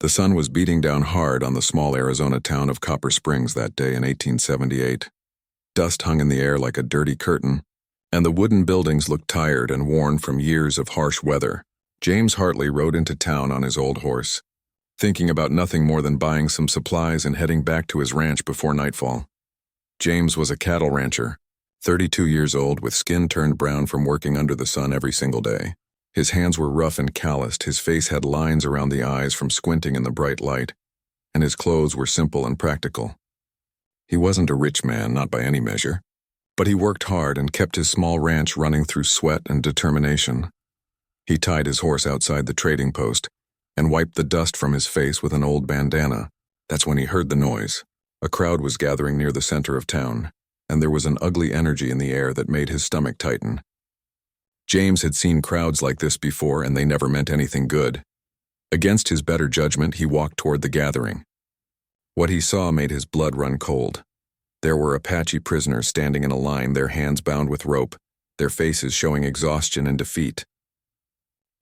The sun was beating down hard on the small Arizona town of Copper Springs that day in 1878. Dust hung in the air like a dirty curtain, and the wooden buildings looked tired and worn from years of harsh weather. James Hartley rode into town on his old horse, thinking about nothing more than buying some supplies and heading back to his ranch before nightfall. James was a cattle rancher, 32 years old, with skin turned brown from working under the sun every single day. His hands were rough and calloused, his face had lines around the eyes from squinting in the bright light, and his clothes were simple and practical. He wasn't a rich man, not by any measure, but he worked hard and kept his small ranch running through sweat and determination. He tied his horse outside the trading post and wiped the dust from his face with an old bandana. That's when he heard the noise. A crowd was gathering near the center of town, and there was an ugly energy in the air that made his stomach tighten. James had seen crowds like this before, and they never meant anything good. Against his better judgment, he walked toward the gathering. What he saw made his blood run cold. There were Apache prisoners standing in a line, their hands bound with rope, their faces showing exhaustion and defeat.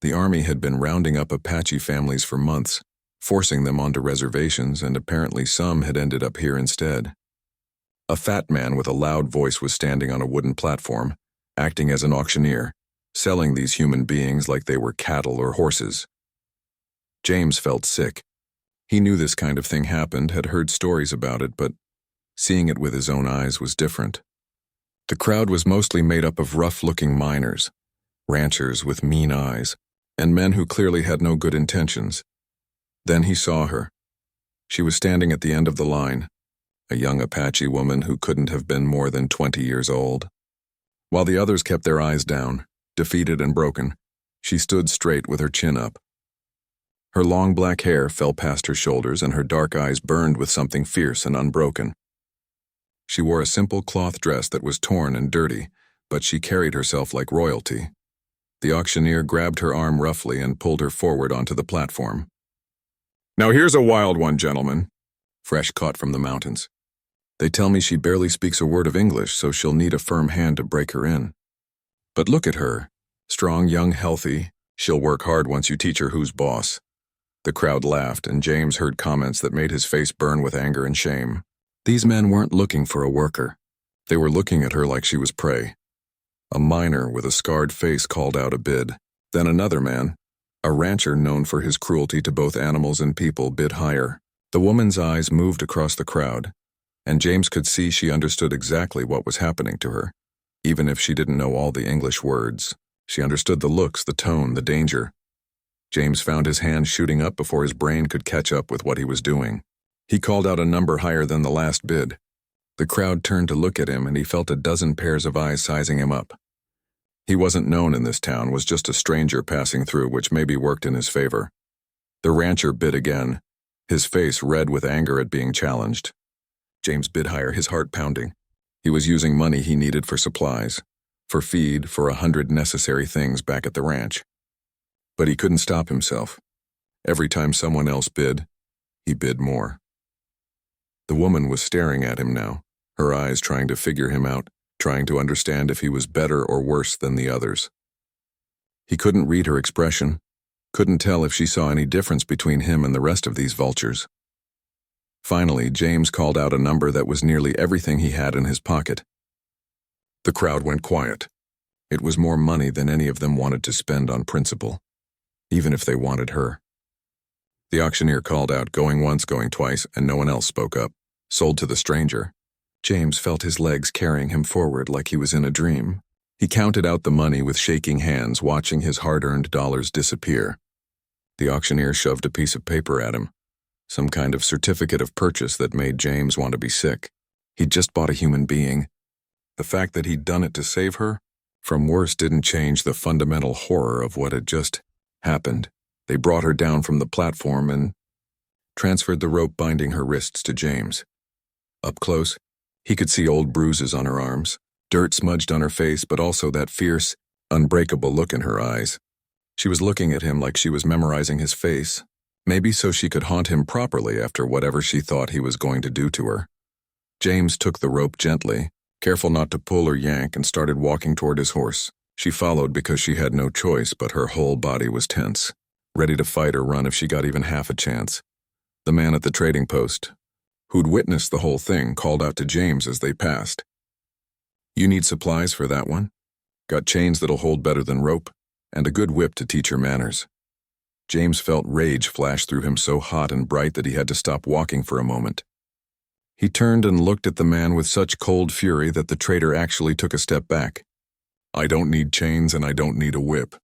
The army had been rounding up Apache families for months, forcing them onto reservations, and apparently some had ended up here instead. A fat man with a loud voice was standing on a wooden platform, acting as an auctioneer, selling these human beings like they were cattle or horses. James felt sick. He knew this kind of thing happened, had heard stories about it, but seeing it with his own eyes was different. The crowd was mostly made up of rough-looking miners, ranchers with mean eyes, and men who clearly had no good intentions. Then he saw her. She was standing at the end of the line, a young Apache woman who couldn't have been more than 20 years old. While the others kept their eyes down, defeated and broken, she stood straight with her chin up. Her long black hair fell past her shoulders, and her dark eyes burned with something fierce and unbroken. She wore a simple cloth dress that was torn and dirty, but she carried herself like royalty. The auctioneer grabbed her arm roughly and pulled her forward onto the platform. "Now here's a wild one, gentlemen," fresh caught from the mountains. "They tell me she barely speaks a word of English, so she'll need a firm hand to break her in. But look at her, strong, young, healthy. She'll work hard once you teach her who's boss." The crowd laughed, and James heard comments that made his face burn with anger and shame. These men weren't looking for a worker. They were looking at her like she was prey. A miner with a scarred face called out a bid. Then another man, a rancher known for his cruelty to both animals and people, bid higher. The woman's eyes moved across the crowd, and James could see she understood exactly what was happening to her. Even if she didn't know all the English words, she understood the looks, the tone, the danger. James found his hand shooting up before his brain could catch up with what he was doing. He called out a number higher than the last bid. The crowd turned to look at him, and he felt a dozen pairs of eyes sizing him up. He wasn't known in this town, was just a stranger passing through, which maybe worked in his favor. The rancher bid again, his face red with anger at being challenged. James bid higher, his heart pounding. He was using money he needed for supplies, for feed, for 100 necessary things back at the ranch. But he couldn't stop himself. Every time someone else bid, he bid more. The woman was staring at him now, her eyes trying to figure him out, trying to understand if he was better or worse than the others. He couldn't read her expression, couldn't tell if she saw any difference between him and the rest of these vultures. Finally, James called out a number that was nearly everything he had in his pocket. The crowd went quiet. It was more money than any of them wanted to spend on principle, even if they wanted her. The auctioneer called out, going once, going twice, and no one else spoke up. Sold to the stranger. James felt his legs carrying him forward like he was in a dream. He counted out the money with shaking hands, watching his hard-earned dollars disappear. The auctioneer shoved a piece of paper at him, some kind of certificate of purchase that made James want to be sick. He'd just bought a human being. The fact that he'd done it to save her from worse didn't change the fundamental horror of what had just happened. They brought her down from the platform and transferred the rope binding her wrists to James. Up close, he could see old bruises on her arms, dirt smudged on her face, but also that fierce, unbreakable look in her eyes. She was looking at him like she was memorizing his face, maybe so she could haunt him properly after whatever she thought he was going to do to her. James took the rope gently, careful not to pull or yank, and started walking toward his horse. She followed because she had no choice, but her whole body was tense. ready to fight or run if she got even half a chance. The man at the trading post, who'd witnessed the whole thing, called out to James as they passed. "You need supplies for that one? Got chains that'll hold better than rope, and a good whip to teach her manners." James felt rage flash through him so hot and bright that he had to stop walking for a moment. He turned and looked at the man with such cold fury that the trader actually took a step back. "I don't need chains and I don't need a whip.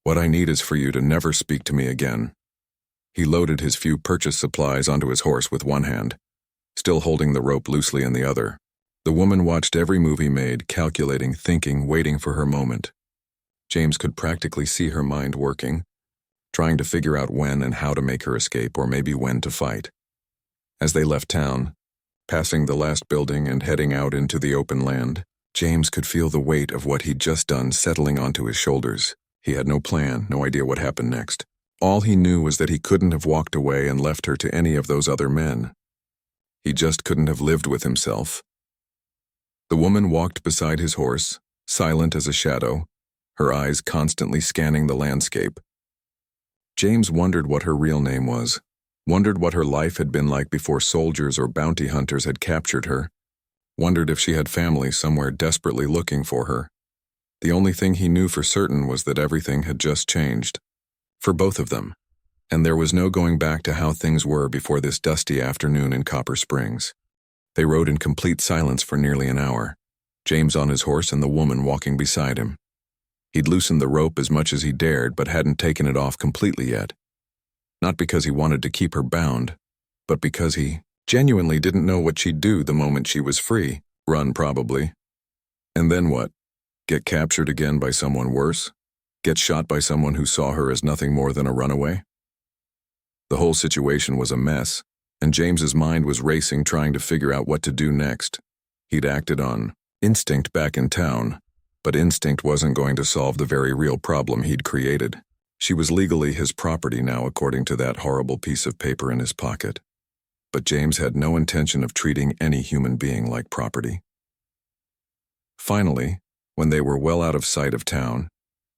What I need is for you to never speak to me again." He loaded his few purchase supplies onto his horse with one hand, still holding the rope loosely in the other. The woman watched every move he made, calculating, thinking, waiting for her moment. James could practically see her mind working, trying to figure out when and how to make her escape, or maybe when to fight. As they left town, passing the last building and heading out into the open land, James could feel the weight of what he'd just done settling onto his shoulders. He had no plan, no idea what happened next. All he knew was that he couldn't have walked away and left her to any of those other men. He just couldn't have lived with himself. The woman walked beside his horse, silent as a shadow, her eyes constantly scanning the landscape. James wondered what her real name was, wondered what her life had been like before soldiers or bounty hunters had captured her, wondered if she had family somewhere desperately looking for her. The only thing he knew for certain was that everything had just changed. For both of them. And there was no going back to how things were before this dusty afternoon in Copper Springs. They rode in complete silence for nearly an hour, James on his horse and the woman walking beside him. He'd loosened the rope as much as he dared, but hadn't taken it off completely yet. Not because he wanted to keep her bound, but because he genuinely didn't know what she'd do the moment she was free. Run, probably. And then what? Get captured again by someone worse? Get shot by someone who saw her as nothing more than a runaway? The whole situation was a mess, and James's mind was racing, trying to figure out what to do next. He'd acted on instinct back in town, but instinct wasn't going to solve the very real problem he'd created. She was legally his property now, according to that horrible piece of paper in his pocket. But James had no intention of treating any human being like property. Finally, when they were well out of sight of town,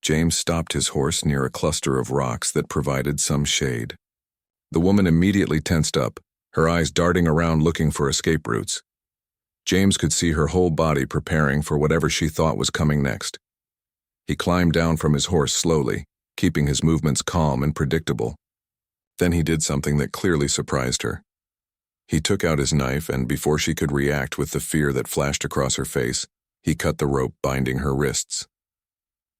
James stopped his horse near a cluster of rocks that provided some shade. The woman immediately tensed up, her eyes darting around looking for escape routes. James could see her whole body preparing for whatever she thought was coming next. He climbed down from his horse slowly, keeping his movements calm and predictable. Then he did something that clearly surprised her. He took out his knife, and before she could react with the fear that flashed across her face, he cut the rope binding her wrists.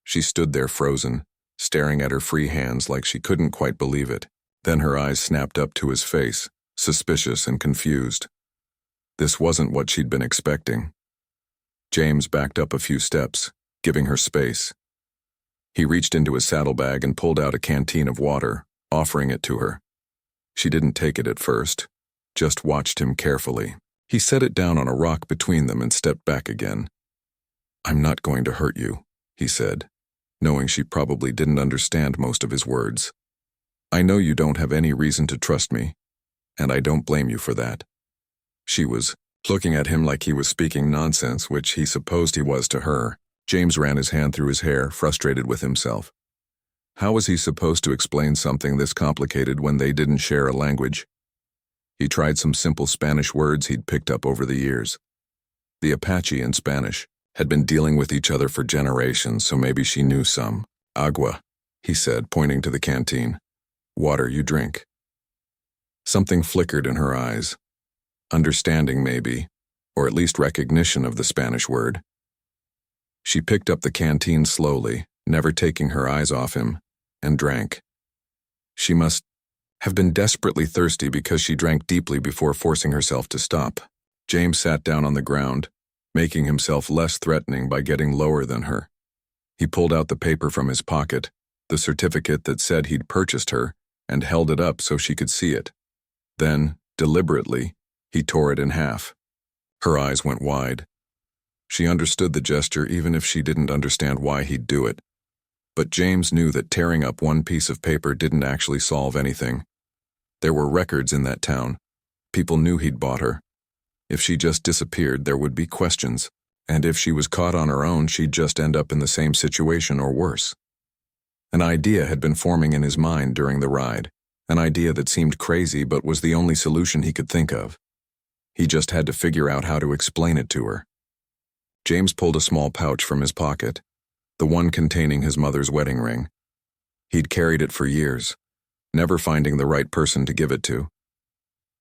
She stood there frozen, staring at her free hands like she couldn't quite believe it. Then her eyes snapped up to his face, suspicious and confused. This wasn't what she'd been expecting. James backed up a few steps, giving her space. He reached into his saddlebag and pulled out a canteen of water, offering it to her. She didn't take it at first, just watched him carefully. He set it down on a rock between them and stepped back again. "I'm not going to hurt you," he said, knowing she probably didn't understand most of his words. "I know you don't have any reason to trust me, and I don't blame you for that." She was looking at him like he was speaking nonsense, which he supposed he was to her. James ran his hand through his hair, frustrated with himself. How was he supposed to explain something this complicated when they didn't share a language? He tried some simple Spanish words he'd picked up over the years. The Apache in Spanish had been dealing with each other for generations, so maybe she knew some. "Agua," he said, pointing to the canteen. "Water you drink." Something flickered in her eyes. Understanding, maybe, or at least recognition of the Spanish word. She picked up the canteen slowly, never taking her eyes off him, and drank. She must have been desperately thirsty because she drank deeply before forcing herself to stop. James sat down on the ground, making himself less threatening by getting lower than her. He pulled out the paper from his pocket, the certificate that said he'd purchased her, and held it up so she could see it. Then, deliberately, he tore it in half. Her eyes went wide. She understood the gesture even if she didn't understand why he'd do it. But James knew that tearing up one piece of paper didn't actually solve anything. There were records in that town. People knew he'd bought her. If she just disappeared, there would be questions. And if she was caught on her own, she'd just end up in the same situation or worse. An idea had been forming in his mind during the ride, an idea that seemed crazy but was the only solution he could think of. He just had to figure out how to explain it to her. James pulled a small pouch from his pocket, the one containing his mother's wedding ring. He'd carried it for years, never finding the right person to give it to.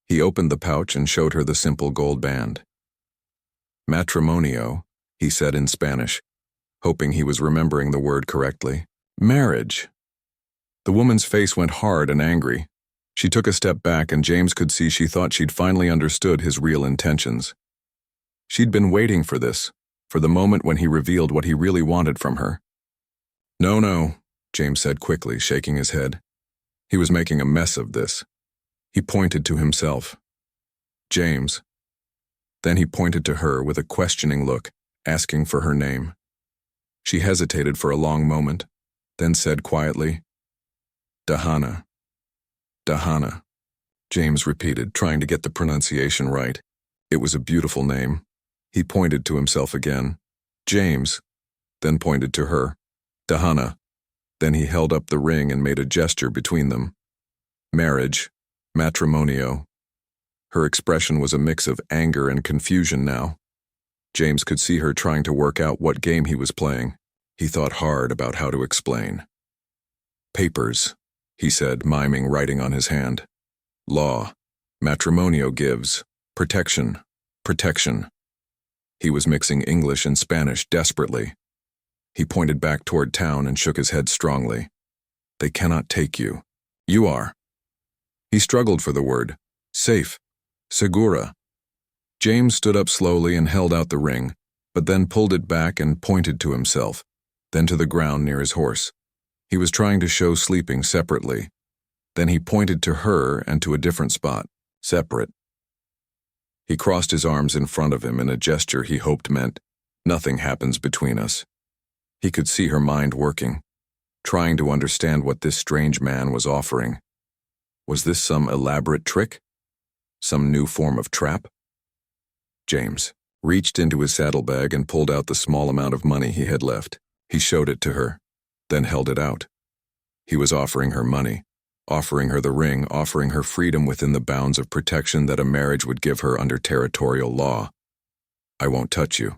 He opened the pouch and showed her the simple gold band. Matrimonio, he said in Spanish, hoping he was remembering the word correctly. Marriage. The woman's face went hard and angry. She took a step back and James could see she thought she'd finally understood his real intentions. She'd been waiting for this, for the moment when he revealed what he really wanted from her. No, James said quickly, shaking his head. He was making a mess of this. He pointed to himself. James. Then he pointed to her with a questioning look, asking for her name. She hesitated for a long moment, then said quietly, Dahana. Dahana, James repeated, trying to get the pronunciation right. It was a beautiful name. He pointed to himself again. James, then pointed to her. Dahana. Then he held up the ring and made a gesture between them. Marriage. Matrimonio. Her expression was a mix of anger and confusion now. James could see her trying to work out what game he was playing. He thought hard about how to explain. Papers, he said, miming writing on his hand. Law. Matrimonio gives. Protection. Protection. He was mixing English and Spanish desperately. He pointed back toward town and shook his head strongly. They cannot take you. You are. He struggled for the word. Safe. Segura. James stood up slowly and held out the ring, but then pulled it back and pointed to himself, then to the ground near his horse. He was trying to show sleeping separately. Then he pointed to her and to a different spot, separate. He crossed his arms in front of him in a gesture he hoped meant, nothing happens between us. He could see her mind working, trying to understand what this strange man was offering. Was this some elaborate trick? Some new form of trap? James reached into his saddlebag and pulled out the small amount of money he had left. He showed it to her, then held it out. He was offering her money, offering her the ring, offering her freedom within the bounds of protection that a marriage would give her under territorial law. I won't touch you,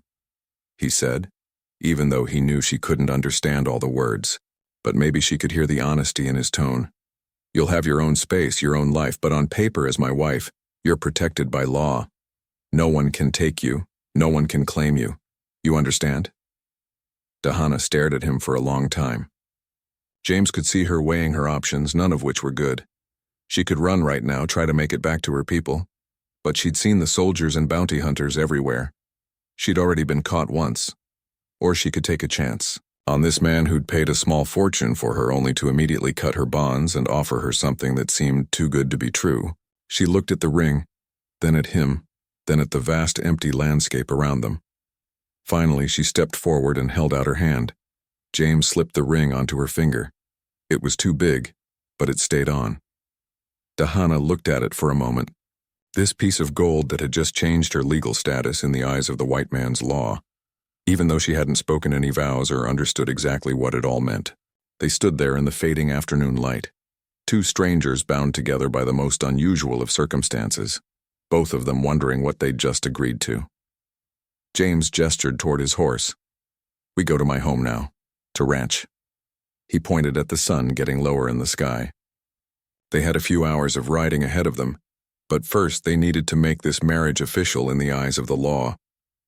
he said, even though he knew she couldn't understand all the words, but maybe she could hear the honesty in his tone. You'll have your own space, your own life, but on paper as my wife, you're protected by law. No one can take you, no one can claim you. You understand? Dahana stared at him for a long time. James could see her weighing her options, none of which were good. She could run right now, try to make it back to her people, but she'd seen the soldiers and bounty hunters everywhere. She'd already been caught once. Or she could take a chance on this man who'd paid a small fortune for her only to immediately cut her bonds and offer her something that seemed too good to be true. She looked at the ring, then at him, then at the vast empty landscape around them. Finally, she stepped forward and held out her hand. James slipped the ring onto her finger. It was too big, but it stayed on. Dahana looked at it for a moment. This piece of gold that had just changed her legal status in the eyes of the white man's law, even though she hadn't spoken any vows or understood exactly what it all meant. They stood there in the fading afternoon light, two strangers bound together by the most unusual of circumstances, both of them wondering what they'd just agreed to. James gestured toward his horse. We go to my home now, to ranch. He pointed at the sun getting lower in the sky. They had a few hours of riding ahead of them, but first they needed to make this marriage official in the eyes of the law.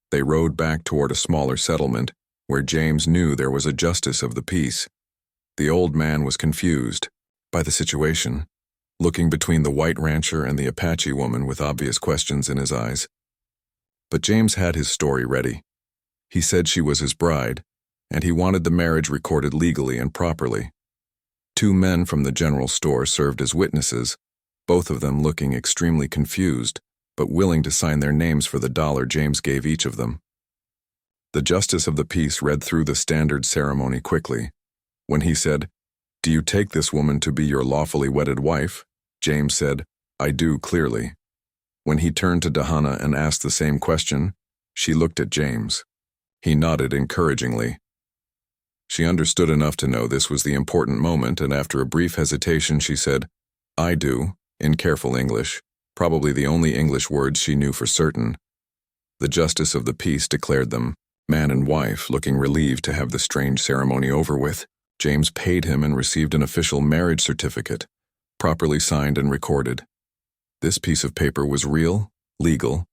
They rode back toward a smaller settlement, where James knew there was a justice of the peace. The old man was confused by the situation, looking between the white rancher and the Apache woman with obvious questions in his eyes. But James had his story ready. He said she was his bride, and he wanted the marriage recorded legally and properly. Two men from the general store served as witnesses, both of them looking extremely confused, but willing to sign their names for the $1 James gave each of them. The justice of the peace read through the standard ceremony quickly. When he said, "Do you take this woman to be your lawfully wedded wife?" James said, "I do," clearly. When he turned to Dahana and asked the same question, she looked at James. He nodded encouragingly. She understood enough to know this was the important moment, and after a brief hesitation she said, "I do," in careful English, probably the only English words she knew for certain. The justice of the peace declared them man and wife, looking relieved to have the strange ceremony over with. James paid him and received an official marriage certificate, properly signed and recorded. This piece of paper was real, legal,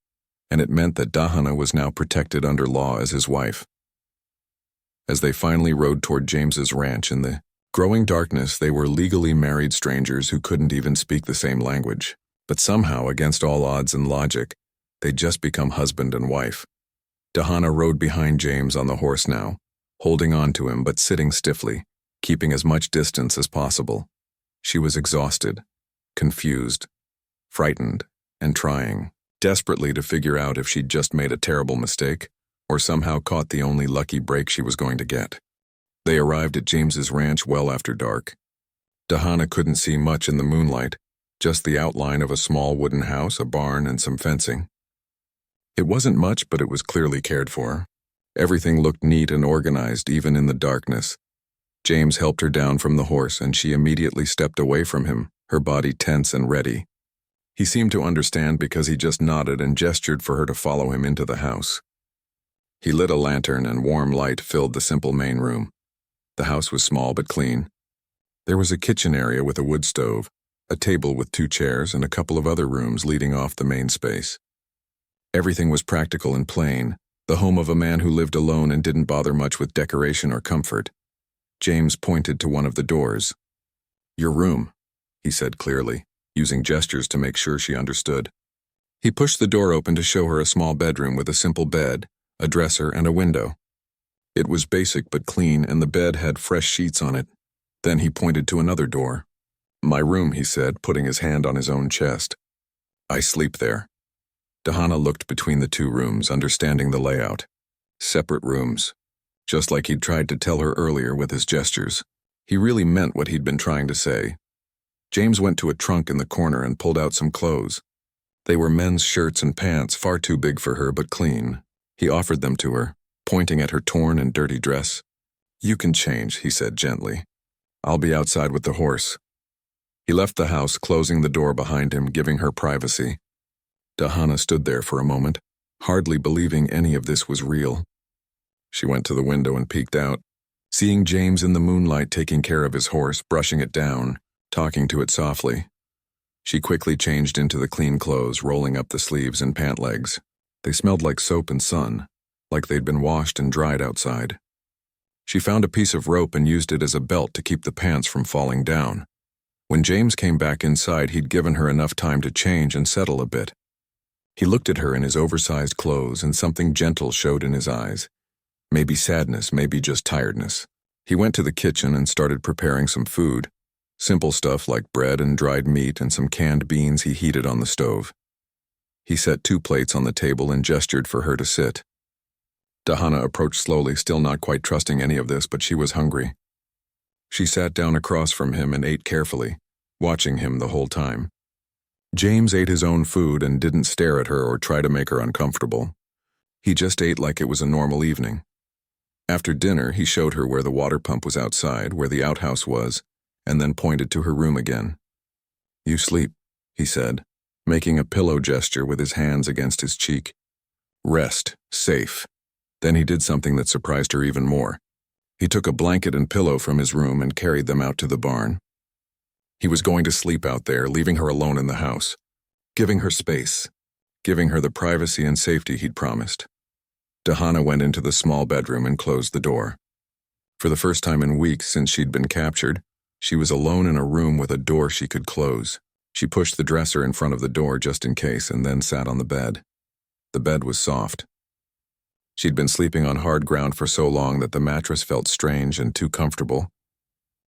and it meant that Dahana was now protected under law as his wife. As they finally rode toward James's ranch in the growing darkness, they were legally married strangers who couldn't even speak the same language. But somehow, against all odds and logic, they'd just become husband and wife. Dahana rode behind James on the horse now, holding on to him but sitting stiffly, keeping as much distance as possible. She was exhausted, confused, frightened, and trying desperately to figure out if she'd just made a terrible mistake or somehow caught the only lucky break she was going to get. They arrived at James's ranch well after dark. Dahana couldn't see much in the moonlight, just the outline of a small wooden house, a barn, and some fencing. It wasn't much, but it was clearly cared for. Everything looked neat and organized, even in the darkness. James helped her down from the horse, and she immediately stepped away from him, her body tense and ready. He seemed to understand because he just nodded and gestured for her to follow him into the house. He lit a lantern and warm light filled the simple main room. The house was small but clean. There was a kitchen area with a wood stove, a table with 2 chairs, and a couple of other rooms leading off the main space. Everything was practical and plain, the home of a man who lived alone and didn't bother much with decoration or comfort. James pointed to one of the doors. "Your room," he said clearly, using gestures to make sure she understood. He pushed the door open to show her a small bedroom with a simple bed, a dresser, and a window. It was basic but clean, and the bed had fresh sheets on it. Then he pointed to another door. "My room," he said, putting his hand on his own chest. "I sleep there." Dahana looked between the 2 rooms, understanding the layout. Separate rooms, just like he'd tried to tell her earlier with his gestures. He really meant what he'd been trying to say. James went to a trunk in the corner and pulled out some clothes. They were men's shirts and pants, far too big for her but clean. He offered them to her, pointing at her torn and dirty dress. "You can change," he said gently. "I'll be outside with the horse." He left the house, closing the door behind him, giving her privacy. Dahana stood there for a moment, hardly believing any of this was real. She went to the window and peeked out, seeing James in the moonlight taking care of his horse, brushing it down, talking to it softly. She quickly changed into the clean clothes, rolling up the sleeves and pant legs. They smelled like soap and sun, like they'd been washed and dried outside. She found a piece of rope and used it as a belt to keep the pants from falling down. When James came back inside, he'd given her enough time to change and settle a bit. He looked at her in his oversized clothes, and something gentle showed in his eyes. Maybe sadness, maybe just tiredness. He went to the kitchen and started preparing some food. Simple stuff like bread and dried meat and some canned beans he heated on the stove. He set 2 plates on the table and gestured for her to sit. Dahana approached slowly, still not quite trusting any of this, but she was hungry. She sat down across from him and ate carefully, watching him the whole time. James ate his own food and didn't stare at her or try to make her uncomfortable. He just ate like it was a normal evening. After dinner, he showed her where the water pump was outside, where the outhouse was, and then pointed to her room again. "You sleep," he said, making a pillow gesture with his hands against his cheek. "Rest, safe." Then he did something that surprised her even more. He took a blanket and pillow from his room and carried them out to the barn. He was going to sleep out there, leaving her alone in the house, giving her space, giving her the privacy and safety he'd promised. Dahana went into the small bedroom and closed the door. For the first time in weeks since she'd been captured, she was alone in a room with a door she could close. She pushed the dresser in front of the door just in case and then sat on the bed. The bed was soft. She'd been sleeping on hard ground for so long that the mattress felt strange and too comfortable.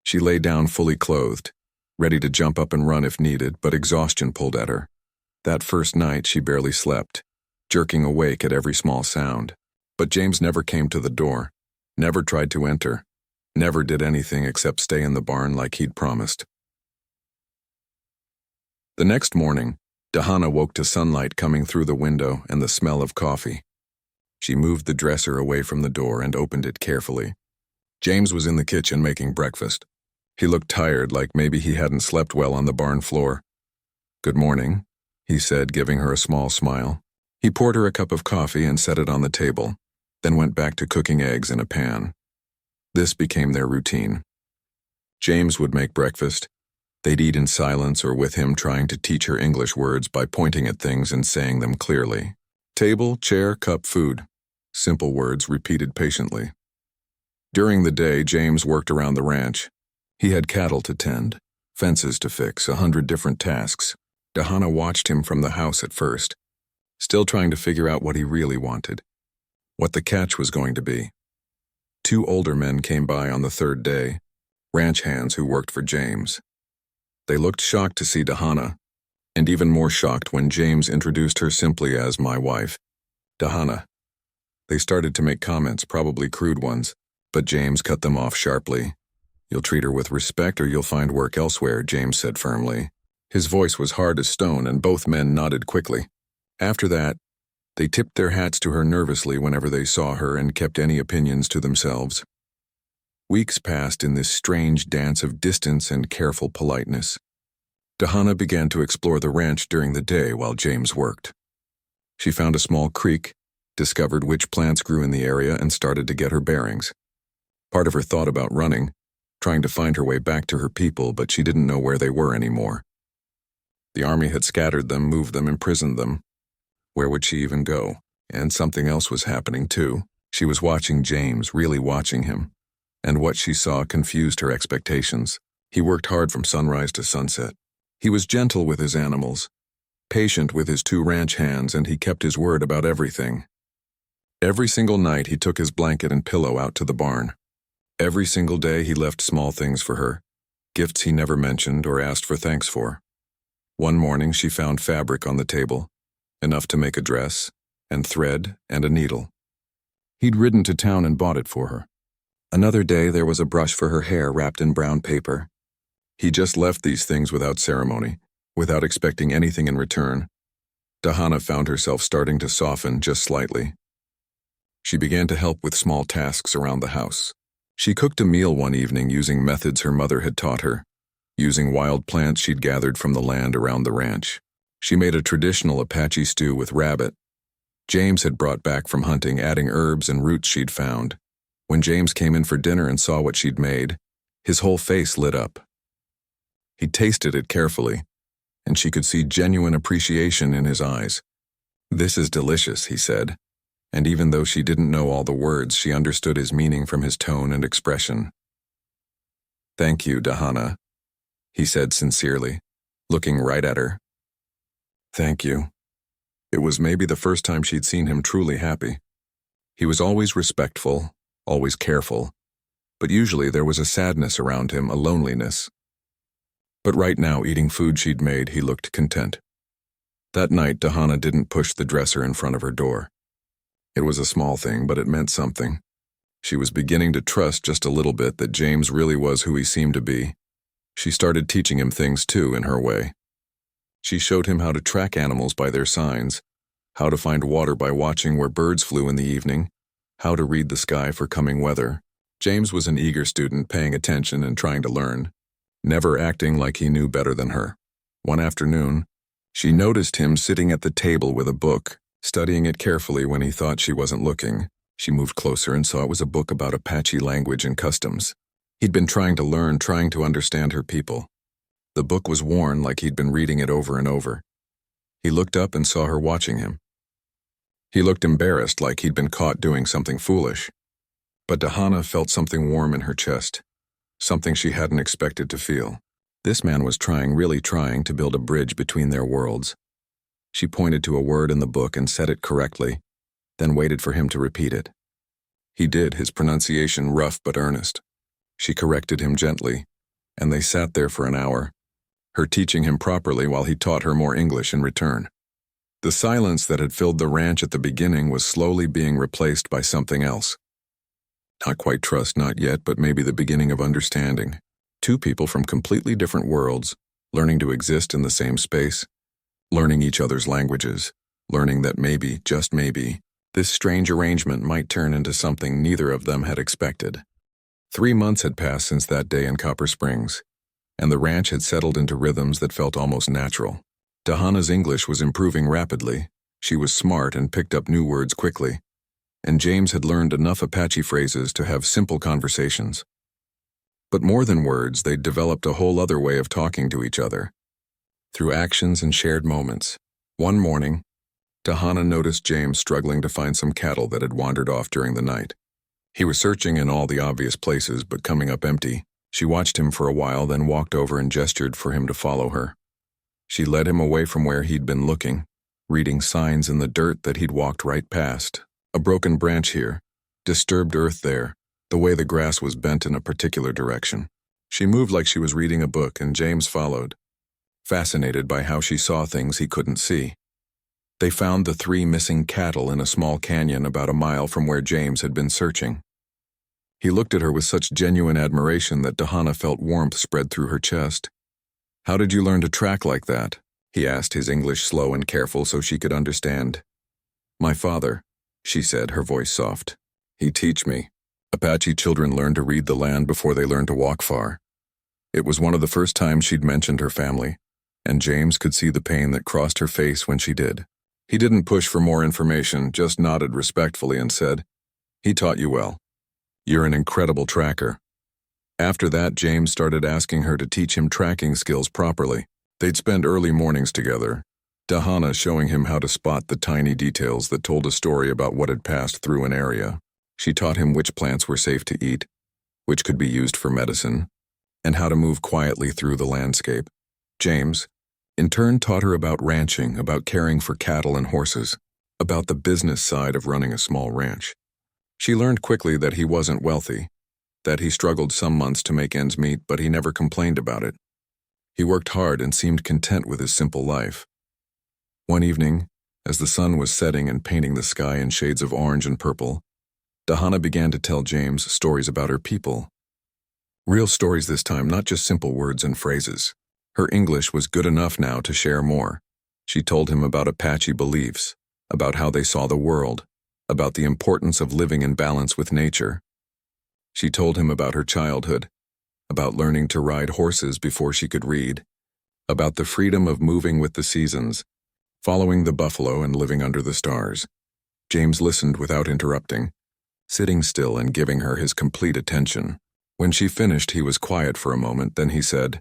She lay down fully clothed, ready to jump up and run if needed, but exhaustion pulled at her. That first night she barely slept, jerking awake at every small sound. But James never came to the door, never tried to enter, never did anything except stay in the barn like he'd promised. The next morning, Dahana woke to sunlight coming through the window and the smell of coffee. She moved the dresser away from the door and opened it carefully. James was in the kitchen making breakfast. He looked tired, like maybe he hadn't slept well on the barn floor. "Good morning," he said, giving her a small smile. He poured her a cup of coffee and set it on the table, then went back to cooking eggs in a pan. This became their routine. James would make breakfast. They'd eat in silence or with him trying to teach her English words by pointing at things and saying them clearly. Table, chair, cup, food. Simple words repeated patiently. During the day, James worked around the ranch. He had cattle to tend, fences to fix, 100 different tasks. Dahana watched him from the house at first, still trying to figure out what he really wanted, what the catch was going to be. 2 older men came by on the 3rd day, ranch hands who worked for James. They looked shocked to see Dahana, and even more shocked when James introduced her simply as "my wife, Dahana." They started to make comments, probably crude ones, but James cut them off sharply. "You'll treat her with respect or you'll find work elsewhere," James said firmly. His voice was hard as stone, and both men nodded quickly. After that, they tipped their hats to her nervously whenever they saw her and kept any opinions to themselves. Weeks passed in this strange dance of distance and careful politeness. Dahana began to explore the ranch during the day while James worked. She found a small creek, discovered which plants grew in the area, and started to get her bearings. Part of her thought about running, trying to find her way back to her people, but she didn't know where they were anymore. The army had scattered them, moved them, imprisoned them. Where would she even go? And something else was happening too. She was watching James, really watching him. And what she saw confused her expectations. He worked hard from sunrise to sunset. He was gentle with his animals, patient with his 2 ranch hands, and he kept his word about everything. Every single night he took his blanket and pillow out to the barn. Every single day he left small things for her, gifts he never mentioned or asked for thanks for. One morning she found fabric on the table, enough to make a dress, and thread and a needle. He'd ridden to town and bought it for her. Another day there was a brush for her hair wrapped in brown paper. He just left these things without ceremony, without expecting anything in return. Dahana found herself starting to soften just slightly. She began to help with small tasks around the house. She cooked a meal one evening using methods her mother had taught her, using wild plants she'd gathered from the land around the ranch. She made a traditional Apache stew with rabbit. James had brought back from hunting, adding herbs and roots she'd found. When James came in for dinner and saw what she'd made, his whole face lit up. He tasted it carefully, and she could see genuine appreciation in his eyes. "This is delicious," he said, and even though she didn't know all the words, she understood his meaning from his tone and expression. "Thank you, Dahana," he said sincerely, looking right at her. "Thank you." It was maybe the first time she'd seen him truly happy. He was always respectful, always careful, but usually there was a sadness around him, a loneliness. But right now, eating food she'd made, he looked content. That night, Dahana didn't push the dresser in front of her door. It was a small thing, but it meant something. She was beginning to trust just a little bit that James really was who he seemed to be. She started teaching him things too, in her way. She showed him how to track animals by their signs, how to find water by watching where birds flew in the evening, how to read the sky for coming weather. James was an eager student, paying attention and trying to learn, never acting like he knew better than her. One afternoon, she noticed him sitting at the table with a book, studying it carefully when he thought she wasn't looking. She moved closer and saw it was a book about Apache language and customs. He'd been trying to learn, trying to understand her people. The book was worn, like he'd been reading it over and over. He looked up and saw her watching him. He looked embarrassed, like he'd been caught doing something foolish. But Dahana felt something warm in her chest, something she hadn't expected to feel. This man was trying, really trying, to build a bridge between their worlds. She pointed to a word in the book and said it correctly, then waited for him to repeat it. He did, his pronunciation rough but earnest. She corrected him gently, and they sat there for an hour, her teaching him properly while he taught her more English in return. The silence that had filled the ranch at the beginning was slowly being replaced by something else. Not quite trust, not yet, but maybe the beginning of understanding. 2 people from completely different worlds, learning to exist in the same space, learning each other's languages, learning that maybe, just maybe, this strange arrangement might turn into something neither of them had expected. 3 months had passed since that day in Copper Springs, and the ranch had settled into rhythms that felt almost natural. Dahana's English was improving rapidly. She was smart and picked up new words quickly, and James had learned enough Apache phrases to have simple conversations. But more than words, they'd developed a whole other way of talking to each other, through actions and shared moments. One morning, Dahana noticed James struggling to find some cattle that had wandered off during the night. He was searching in all the obvious places, but coming up empty. She watched him for a while, then walked over and gestured for him to follow her. She led him away from where he'd been looking, reading signs in the dirt that he'd walked right past. A broken branch here, disturbed earth there, the way the grass was bent in a particular direction. She moved like she was reading a book, and James followed, fascinated by how she saw things he couldn't see. They found the 3 missing cattle in a small canyon about a mile from where James had been searching. He looked at her with such genuine admiration that Dahana felt warmth spread through her chest. "How did you learn to track like that?" he asked, his English slow and careful so she could understand. "My father," she said, her voice soft. "He teach me. Apache children learn to read the land before they learn to walk far." It was one of the first times she'd mentioned her family, and James could see the pain that crossed her face when she did. He didn't push for more information, just nodded respectfully and said, "He taught you well. You're an incredible tracker." After that, James started asking her to teach him tracking skills properly. They'd spend early mornings together, Dahana showing him how to spot the tiny details that told a story about what had passed through an area. She taught him which plants were safe to eat, which could be used for medicine, and how to move quietly through the landscape. James, in turn, taught her about ranching, about caring for cattle and horses, about the business side of running a small ranch. She learned quickly that he wasn't wealthy, that he struggled some months to make ends meet, but he never complained about it. He worked hard and seemed content with his simple life. One evening, as the sun was setting and painting the sky in shades of orange and purple, Dahana began to tell James stories about her people. Real stories this time, not just simple words and phrases. Her English was good enough now to share more. She told him about Apache beliefs, about how they saw the world, about the importance of living in balance with nature. She told him about her childhood, about learning to ride horses before she could read, about the freedom of moving with the seasons, following the buffalo and living under the stars. James listened without interrupting, sitting still and giving her his complete attention. When she finished, he was quiet for a moment, then he said,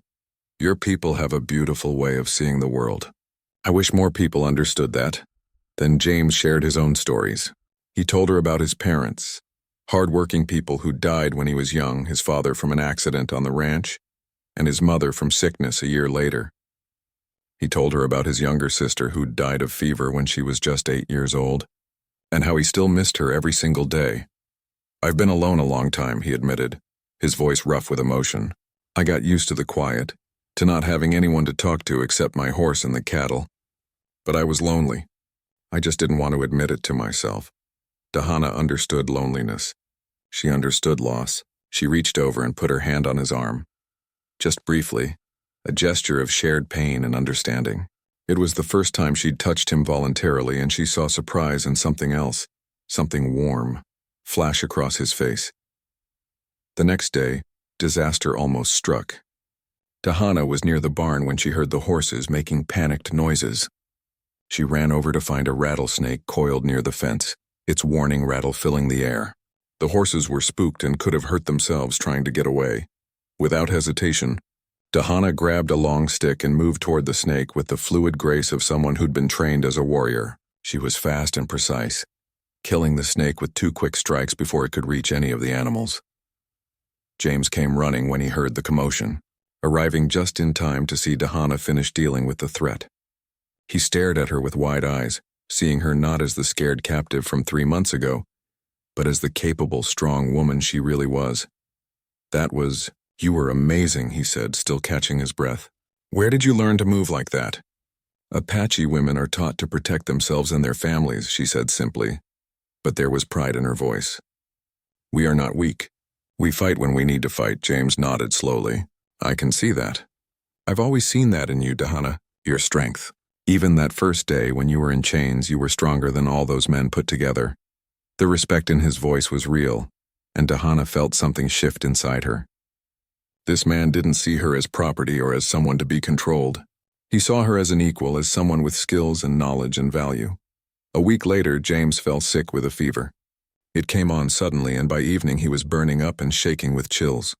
"Your people have a beautiful way of seeing the world. I wish more people understood that." Then James shared his own stories. He told her about his parents, hard-working people who died when he was young, his father from an accident on the ranch, and his mother from sickness a year later. He told her about his younger sister who'd died of fever when she was just 8 years old, and how he still missed her every single day. "I've been alone a long time," he admitted, his voice rough with emotion. "I got used to the quiet, to not having anyone to talk to except my horse and the cattle. But I was lonely. I just didn't want to admit it to myself." Dahana understood loneliness. She understood loss. She reached over and put her hand on his arm. Just briefly, a gesture of shared pain and understanding. It was the first time she'd touched him voluntarily, and she saw surprise and something else, something warm, flash across his face. The next day, disaster almost struck. Dahana was near the barn when she heard the horses making panicked noises. She ran over to find a rattlesnake coiled near the fence, its warning rattle filling the air. The horses were spooked and could have hurt themselves trying to get away. Without hesitation, Dahana grabbed a long stick and moved toward the snake with the fluid grace of someone who'd been trained as a warrior. She was fast and precise, killing the snake with 2 quick strikes before it could reach any of the animals. James came running when he heard the commotion, arriving just in time to see Dahana finish dealing with the threat. He stared at her with wide eyes, seeing her not as the scared captive from 3 months ago, but as the capable, strong woman she really was. "You were amazing," he said, still catching his breath. "Where did you learn to move like that?" "Apache women are taught to protect themselves and their families," she said simply, but there was pride in her voice. "We are not weak. We fight when we need to fight." James nodded slowly. "I can see that. I've always seen that in you, Dahana, your strength. Even that first day when you were in chains, you were stronger than all those men put together." The respect in his voice was real, and Dahana felt something shift inside her. This man didn't see her as property or as someone to be controlled. He saw her as an equal, as someone with skills and knowledge and value. A week later, James fell sick with a fever. It came on suddenly, and by evening he was burning up and shaking with chills.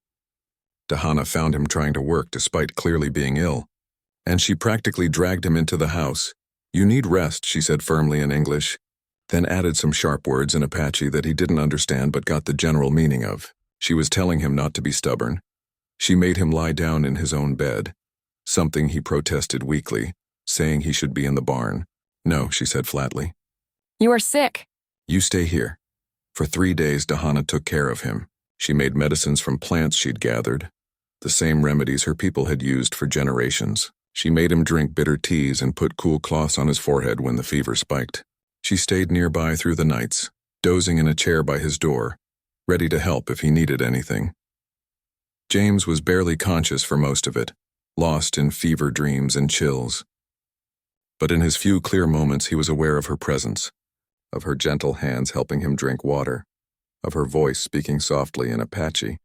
Dahana found him trying to work despite clearly being ill, and she practically dragged him into the house. "You need rest," she said firmly in English, then added some sharp words in Apache that he didn't understand but got the general meaning of. She was telling him not to be stubborn. She made him lie down in his own bed, something he protested weakly, saying he should be in the barn. "No," she said flatly. "You are sick." "You stay here." For 3 days, Dahana took care of him. She made medicines from plants she'd gathered, the same remedies her people had used for generations. She made him drink bitter teas and put cool cloths on his forehead when the fever spiked. She stayed nearby through the nights, dozing in a chair by his door, ready to help if he needed anything. James was barely conscious for most of it, lost in fever dreams and chills. But in his few clear moments he was aware of her presence, of her gentle hands helping him drink water, of her voice speaking softly in Apache,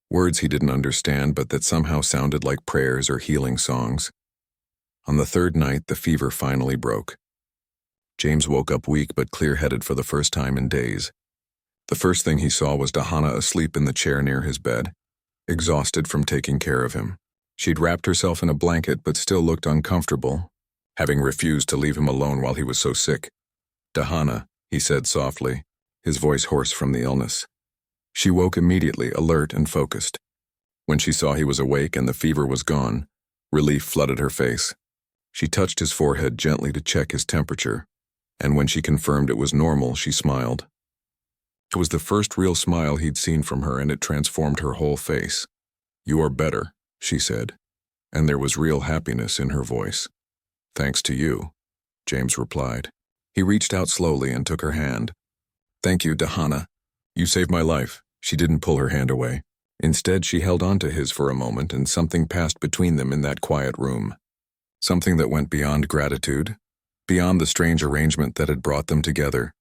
words he didn't understand but that somehow sounded like prayers or healing songs. On the third night, the fever finally broke. James woke up weak but clear-headed for the first time in days. The first thing he saw was Dahana asleep in the chair near his bed, exhausted from taking care of him. She'd wrapped herself in a blanket but still looked uncomfortable, having refused to leave him alone while he was so sick. "Dahana," he said softly, his voice hoarse from the illness. She woke immediately, alert and focused. When she saw he was awake and the fever was gone, relief flooded her face. She touched his forehead gently to check his temperature, and when she confirmed it was normal, she smiled. It was the first real smile he'd seen from her, and it transformed her whole face. "You are better," she said, and there was real happiness in her voice. "Thanks to you," James replied. He reached out slowly and took her hand. "Thank you, Dahana. You saved my life." She didn't pull her hand away. Instead, she held on to his for a moment, and something passed between them in that quiet room. Something that went beyond gratitude, beyond the strange arrangement that had brought them together.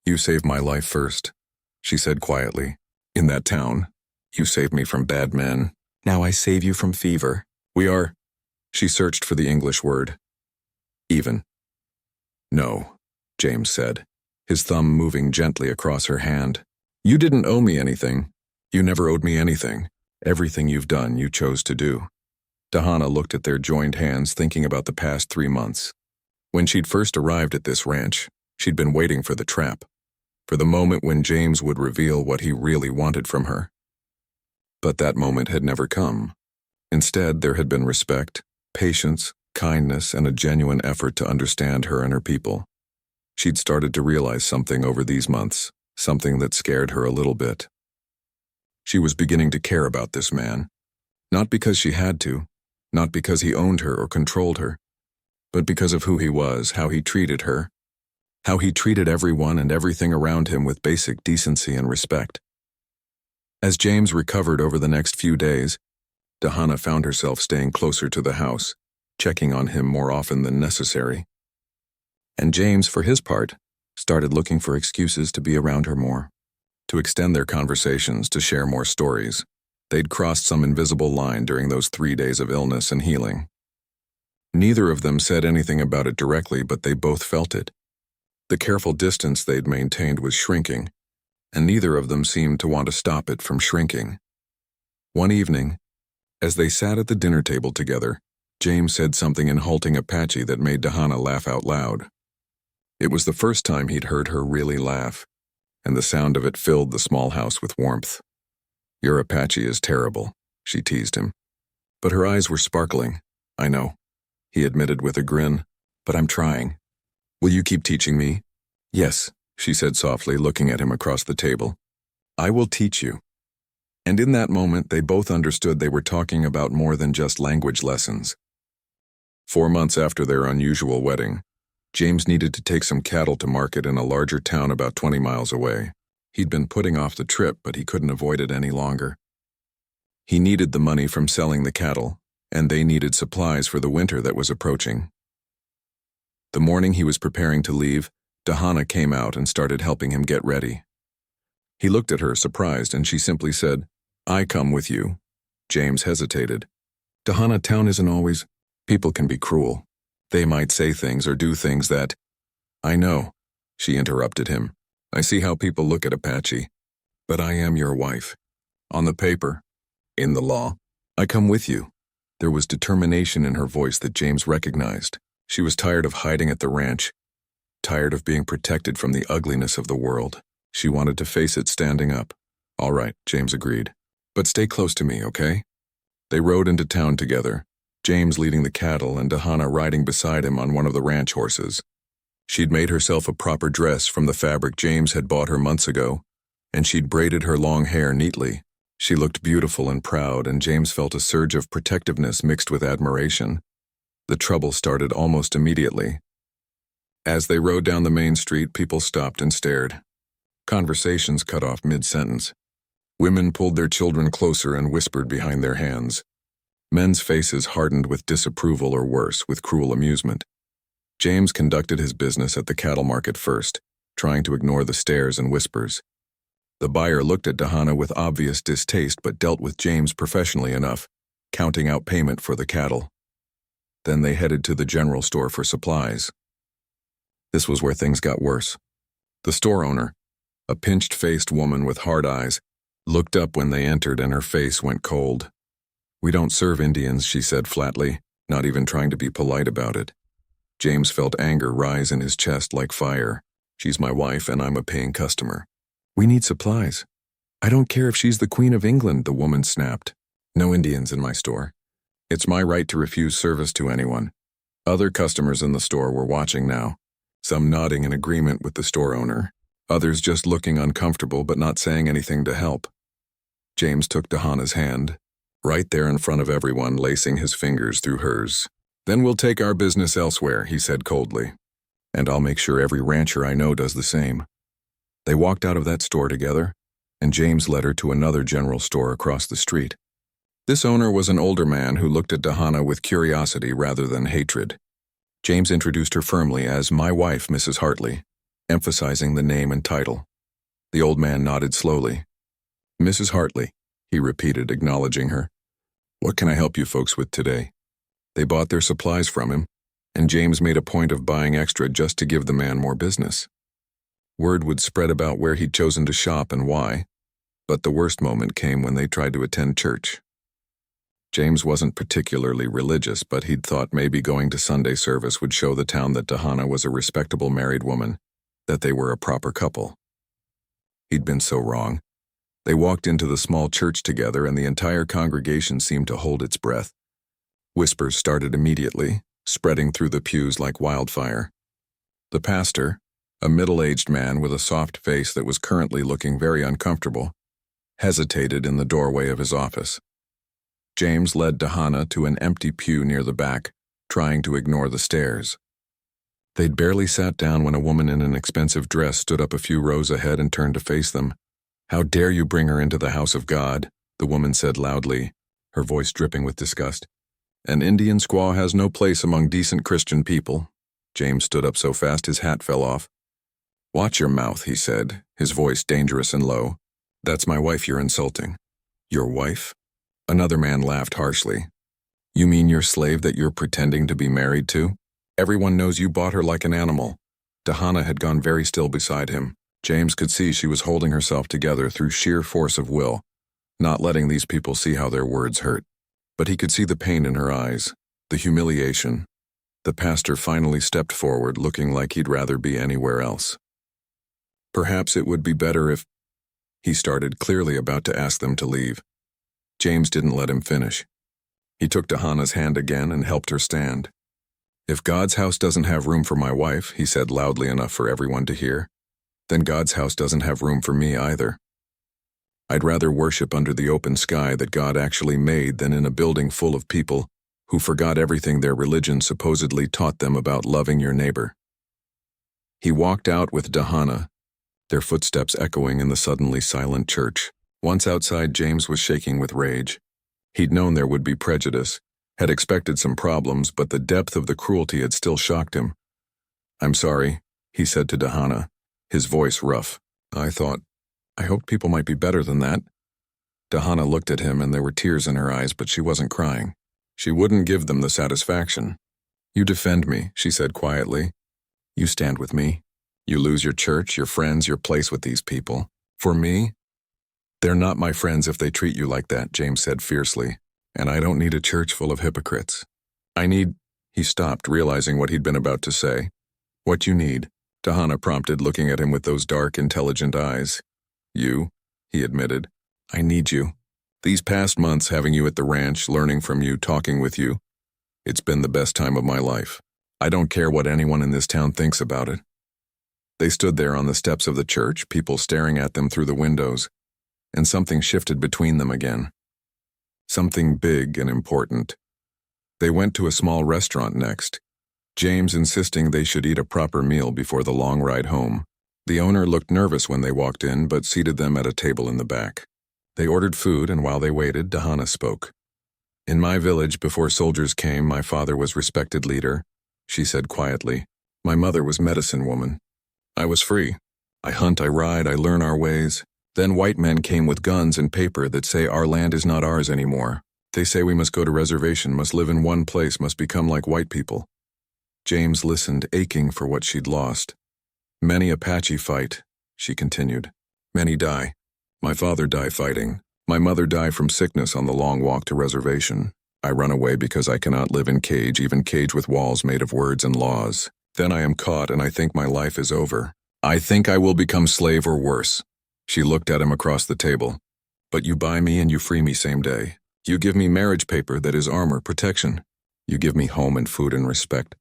"You saved my life first," she said quietly. "In that town, you saved me from bad men. Now I save you from fever. We are—" She searched for the English word. "Even." "No," James said, his thumb moving gently across her hand. "You didn't owe me anything. You never owed me anything. Everything you've done, you chose to do." Dahana looked at their joined hands, thinking about the past 3 months. When she'd first arrived at this ranch, she'd been waiting for the trap, for the moment when James would reveal what he really wanted from her. But that moment had never come. Instead, there had been respect, patience, kindness, and a genuine effort to understand her and her people. She'd started to realize something over these months, something that scared her a little bit. She was beginning to care about this man, not because she had to, not because he owned her or controlled her, but because of who he was, how he treated her, how he treated everyone and everything around him with basic decency and respect. As James recovered over the next few days, Dahana found herself staying closer to the house, checking on him more often than necessary. And James, for his part, started looking for excuses to be around her more, to extend their conversations, to share more stories. They'd crossed some invisible line during those 3 days of illness and healing. Neither of them said anything about it directly, but they both felt it. The careful distance they'd maintained was shrinking, and neither of them seemed to want to stop it from shrinking. One evening, as they sat at the dinner table together, James said something in halting Apache that made Dahana laugh out loud. It was the first time he'd heard her really laugh, and the sound of it filled the small house with warmth. "Your Apache is terrible," she teased him. But her eyes were sparkling. "I know," he admitted with a grin, "but I'm trying. Will you keep teaching me?" "Yes," she said softly, looking at him across the table. "I will teach you." And in that moment, they both understood they were talking about more than just language lessons. 4 months after their unusual wedding, James needed to take some cattle to market in a larger town about 20 miles away. He'd been putting off the trip, but he couldn't avoid it any longer. He needed the money from selling the cattle, and they needed supplies for the winter that was approaching. The morning he was preparing to leave, Dahana came out and started helping him get ready. He looked at her, surprised, and she simply said, "I come with you." James hesitated. "Dahana, town isn't always. People can be cruel. They might say things or do things that—" "I know," she interrupted him. "I see how people look at Apache. But I am your wife. On the paper. In the law. I come with you." There was determination in her voice that James recognized. She was tired of hiding at the ranch, tired of being protected from the ugliness of the world. She wanted to face it standing up. "All right," James agreed. "But stay close to me, okay?" They rode into town together, James leading the cattle and Dahana riding beside him on one of the ranch horses. She'd made herself a proper dress from the fabric James had bought her months ago, and she'd braided her long hair neatly. She looked beautiful and proud, and James felt a surge of protectiveness mixed with admiration. The trouble started almost immediately. As they rode down the main street, people stopped and stared. Conversations cut off mid-sentence. Women pulled their children closer and whispered behind their hands. Men's faces hardened with disapproval or worse, with cruel amusement. James conducted his business at the cattle market first, trying to ignore the stares and whispers. The buyer looked at Dahana with obvious distaste but dealt with James professionally enough, counting out payment for the cattle. Then they headed to the general store for supplies. This was where things got worse. The store owner, a pinched-faced woman with hard eyes, looked up when they entered and her face went cold. "We don't serve Indians," she said flatly, not even trying to be polite about it. James felt anger rise in his chest like fire. "She's my wife and I'm a paying customer. We need supplies." "I don't care if she's the Queen of England," the woman snapped. "No Indians in my store. It's my right to refuse service to anyone." Other customers in the store were watching now, some nodding in agreement with the store owner, others just looking uncomfortable but not saying anything to help. James took Dahana's hand, right there in front of everyone, lacing his fingers through hers. "Then we'll take our business elsewhere," he said coldly. "And I'll make sure every rancher I know does the same." They walked out of that store together, and James led her to another general store across the street. This owner was an older man who looked at Dahana with curiosity rather than hatred. James introduced her firmly as "my wife, Mrs. Hartley," emphasizing the name and title. The old man nodded slowly. "Mrs. Hartley," he repeated, acknowledging her. "What can I help you folks with today?" They bought their supplies from him, and James made a point of buying extra just to give the man more business. Word would spread about where he'd chosen to shop and why, but the worst moment came when they tried to attend church. James wasn't particularly religious, but he'd thought maybe going to Sunday service would show the town that Dahana was a respectable married woman, that they were a proper couple. He'd been so wrong. They walked into the small church together, and the entire congregation seemed to hold its breath. Whispers started immediately, spreading through the pews like wildfire. The pastor, a middle-aged man with a soft face that was currently looking very uncomfortable, hesitated in the doorway of his office. James led Dahana to an empty pew near the back, trying to ignore the stares. They'd barely sat down when a woman in an expensive dress stood up a few rows ahead and turned to face them. "How dare you bring her into the house of God?" the woman said loudly, her voice dripping with disgust. "An Indian squaw has no place among decent Christian people." James stood up so fast his hat fell off. "Watch your mouth," he said, his voice dangerous and low. "That's my wife you're insulting." "Your wife?" Another man laughed harshly. "You mean your slave that you're pretending to be married to? Everyone knows you bought her like an animal." Dahana had gone very still beside him. James could see she was holding herself together through sheer force of will, not letting these people see how their words hurt. But he could see the pain in her eyes, the humiliation. The pastor finally stepped forward, looking like he'd rather be anywhere else. "Perhaps it would be better if—" he started, clearly about to ask them to leave. James didn't let him finish. He took Dahana's hand again and helped her stand. "If God's house doesn't have room for my wife," he said loudly enough for everyone to hear, "then God's house doesn't have room for me either. I'd rather worship under the open sky that God actually made than in a building full of people who forgot everything their religion supposedly taught them about loving your neighbor." He walked out with Dahana, their footsteps echoing in the suddenly silent church. Once outside, James was shaking with rage. He'd known there would be prejudice, had expected some problems, but the depth of the cruelty had still shocked him. "I'm sorry," he said to Dahana, his voice rough. "I thought I hoped people might be better than that. Dahana looked at him and there were tears in her eyes, but she wasn't crying. She wouldn't give them the satisfaction. You defend me, she said quietly. You stand with me. You lose your church, your friends, your place with these people. For me? They're not my friends if they treat you like that, James said fiercely. And I don't need a church full of hypocrites. I need... He stopped, realizing what he'd been about to say. What you need, Dahana prompted, looking at him with those dark, intelligent eyes. You, he admitted. I need you. These past months, having you at the ranch, learning from you, talking with you, it's been the best time of my life. I don't care what anyone in this town thinks about it. They stood there on the steps of the church, people staring at them through the windows, and something shifted between them again. Something big and important. They went to a small restaurant next, James insisting they should eat a proper meal before the long ride home. The owner looked nervous when they walked in, but seated them at a table in the back. They ordered food, and while they waited, Dahana spoke. In my village, before soldiers came, my father was respected leader, she said quietly. My mother was medicine woman. I was free. I hunt, I ride, I learn our ways. Then white men came with guns and paper that say our land is not ours anymore. They say we must go to reservation, must live in one place, must become like white people. James listened, aching for what she'd lost. Many Apache fight, she continued. Many die. My father died fighting. My mother died from sickness on the long walk to reservation. I run away because I cannot live in cage, even cage with walls made of words and laws. Then I am caught and I think my life is over. I think I will become slave or worse. She looked at him across the table. But you buy me and you free me same day. You give me marriage paper that is armor, protection. You give me home and food and respect.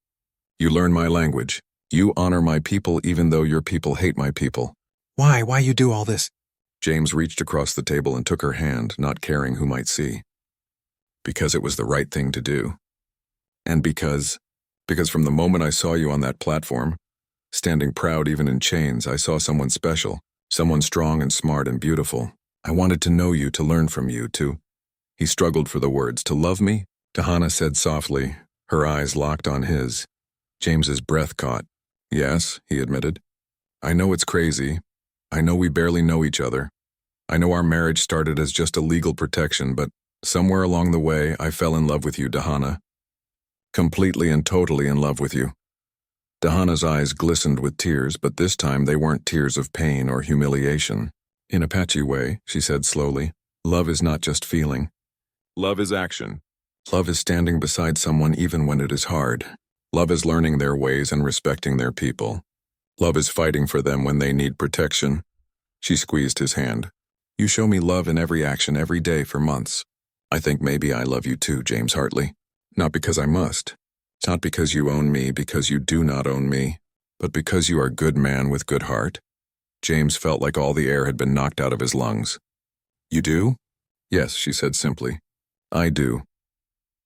You learn my language. You honor my people even though your people hate my people. Why you do all this? James reached across the table and took her hand, not caring who might see. Because it was the right thing to do. And because from the moment I saw you on that platform, standing proud even in chains, I saw someone special, someone strong and smart and beautiful. I wanted to know you, to learn from you, to... He struggled for the words. To love me? Dahana said softly, her eyes locked on his. James's breath caught. Yes, he admitted. I know it's crazy. I know we barely know each other. I know our marriage started as just a legal protection, but somewhere along the way, I fell in love with you, Dahana. Completely and totally in love with you. Dahana's eyes glistened with tears, but this time they weren't tears of pain or humiliation. In Apache way, she said slowly, love is not just feeling. Love is action. Love is standing beside someone even when it is hard. Love is learning their ways and respecting their people. Love is fighting for them when they need protection. She squeezed his hand. You show me love in every action every day for months. I think maybe I love you too, James Hartley. Not because I must. Not because you own me, because you do not own me, but because you are a good man with good heart. James felt like all the air had been knocked out of his lungs. You do? Yes, she said simply. I do.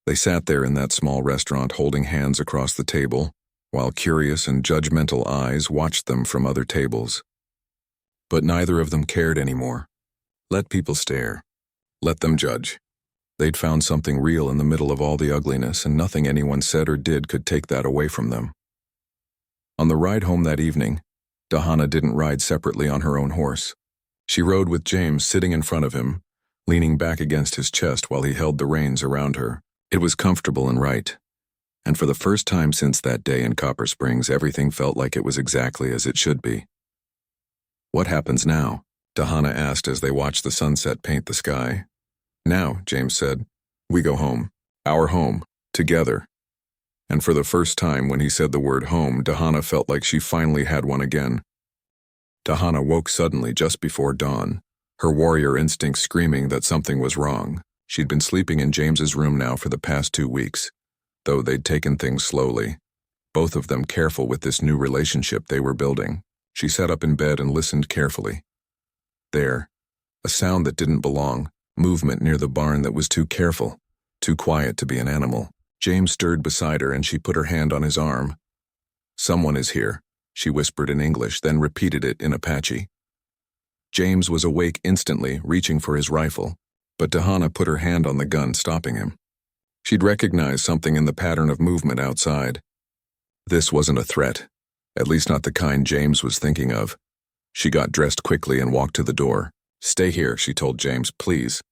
They sat there in that small restaurant holding hands across the table, while curious and judgmental eyes watched them from other tables. But neither of them cared anymore. Let people stare. Let them judge. They'd found something real in the middle of all the ugliness, and nothing anyone said or did could take that away from them. On the ride home that evening, Dahana didn't ride separately on her own horse. She rode with James sitting in front of him, leaning back against his chest while he held the reins around her. It was comfortable and right. And for the first time since that day in Copper Springs, everything felt like it was exactly as it should be. What happens now? Dahana asked as they watched the sunset paint the sky. Now, James said, we go home. Our home. Together. And for the first time when he said the word home, Dahana felt like she finally had one again. Dahana woke suddenly just before dawn, her warrior instinct screaming that something was wrong. She'd been sleeping in James's room now for the past 2 weeks, though they'd taken things slowly, both of them careful with this new relationship they were building. She sat up in bed and listened carefully. There, a sound that didn't belong, movement near the barn that was too careful, too quiet to be an animal. James stirred beside her and she put her hand on his arm. Someone is here, she whispered in English, then repeated it in Apache. James was awake instantly, reaching for his rifle, but Dahana put her hand on the gun, stopping him. She'd recognized something in the pattern of movement outside. This wasn't a threat, at least not the kind James was thinking of. She got dressed quickly and walked to the door. "Stay here," she told James, "please.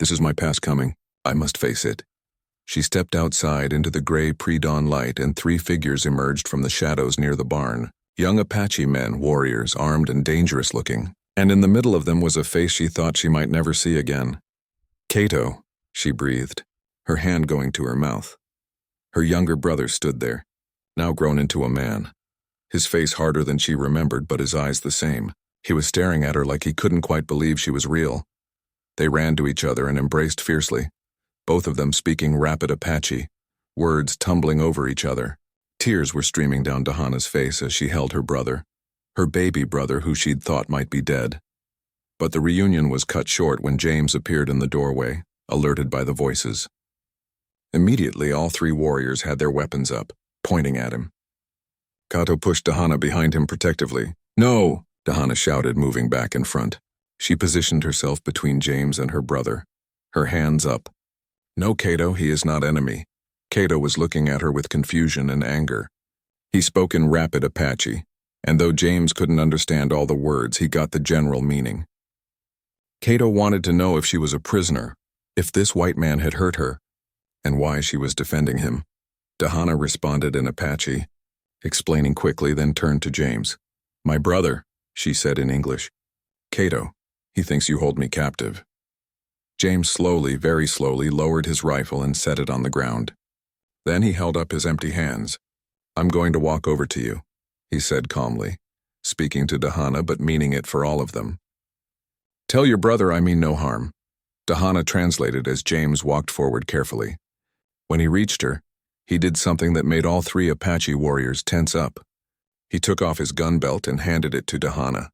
This is my past coming. I must face it." She stepped outside into the gray pre-dawn light, and 3 figures emerged from the shadows near the barn. Young Apache men, warriors, armed and dangerous looking. And in the middle of them was a face she thought she might never see again. "Cato," she breathed, her hand going to her mouth. Her younger brother stood there, now grown into a man. His face harder than she remembered, but his eyes the same. He was staring at her like he couldn't quite believe she was real. They ran to each other and embraced fiercely, both of them speaking rapid Apache, words tumbling over each other. Tears were streaming down Dahana's face as she held her brother, her baby brother who she'd thought might be dead. But the reunion was cut short when James appeared in the doorway, alerted by the voices. Immediately, all 3 warriors had their weapons up, pointing at him. Cato pushed Dahana behind him protectively. "No!" Dahana shouted, moving back in front. She positioned herself between James and her brother, her hands up. "No, Cato, he is not enemy." Cato was looking at her with confusion and anger. He spoke in rapid Apache, and though James couldn't understand all the words, he got the general meaning. Cato wanted to know if she was a prisoner, if this white man had hurt her, and why she was defending him. Dahana responded in Apache, explaining quickly, then turned to James. "My brother," she said in English. "Cato, he thinks you hold me captive." James slowly, very slowly, lowered his rifle and set it on the ground. Then he held up his empty hands. "I'm going to walk over to you," he said calmly, speaking to Dahana but meaning it for all of them. "Tell your brother I mean no harm." Dahana translated as James walked forward carefully. When he reached her, he did something that made all 3 Apache warriors tense up. He took off his gun belt and handed it to Dahana.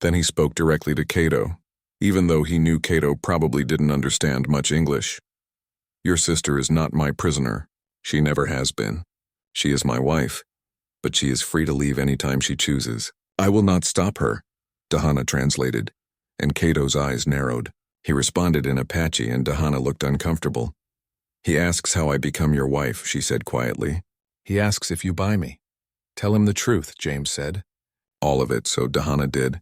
Then he spoke directly to Cato, even though he knew Cato probably didn't understand much English. "Your sister is not my prisoner. She never has been. She is my wife, but she is free to leave any time she chooses. I will not stop her," Dahana translated, and Cato's eyes narrowed. He responded in Apache, and Dahana looked uncomfortable. "He asks how I become your wife," she said quietly. "He asks if you buy me." "Tell him the truth," James said. All of it, so Dahana did.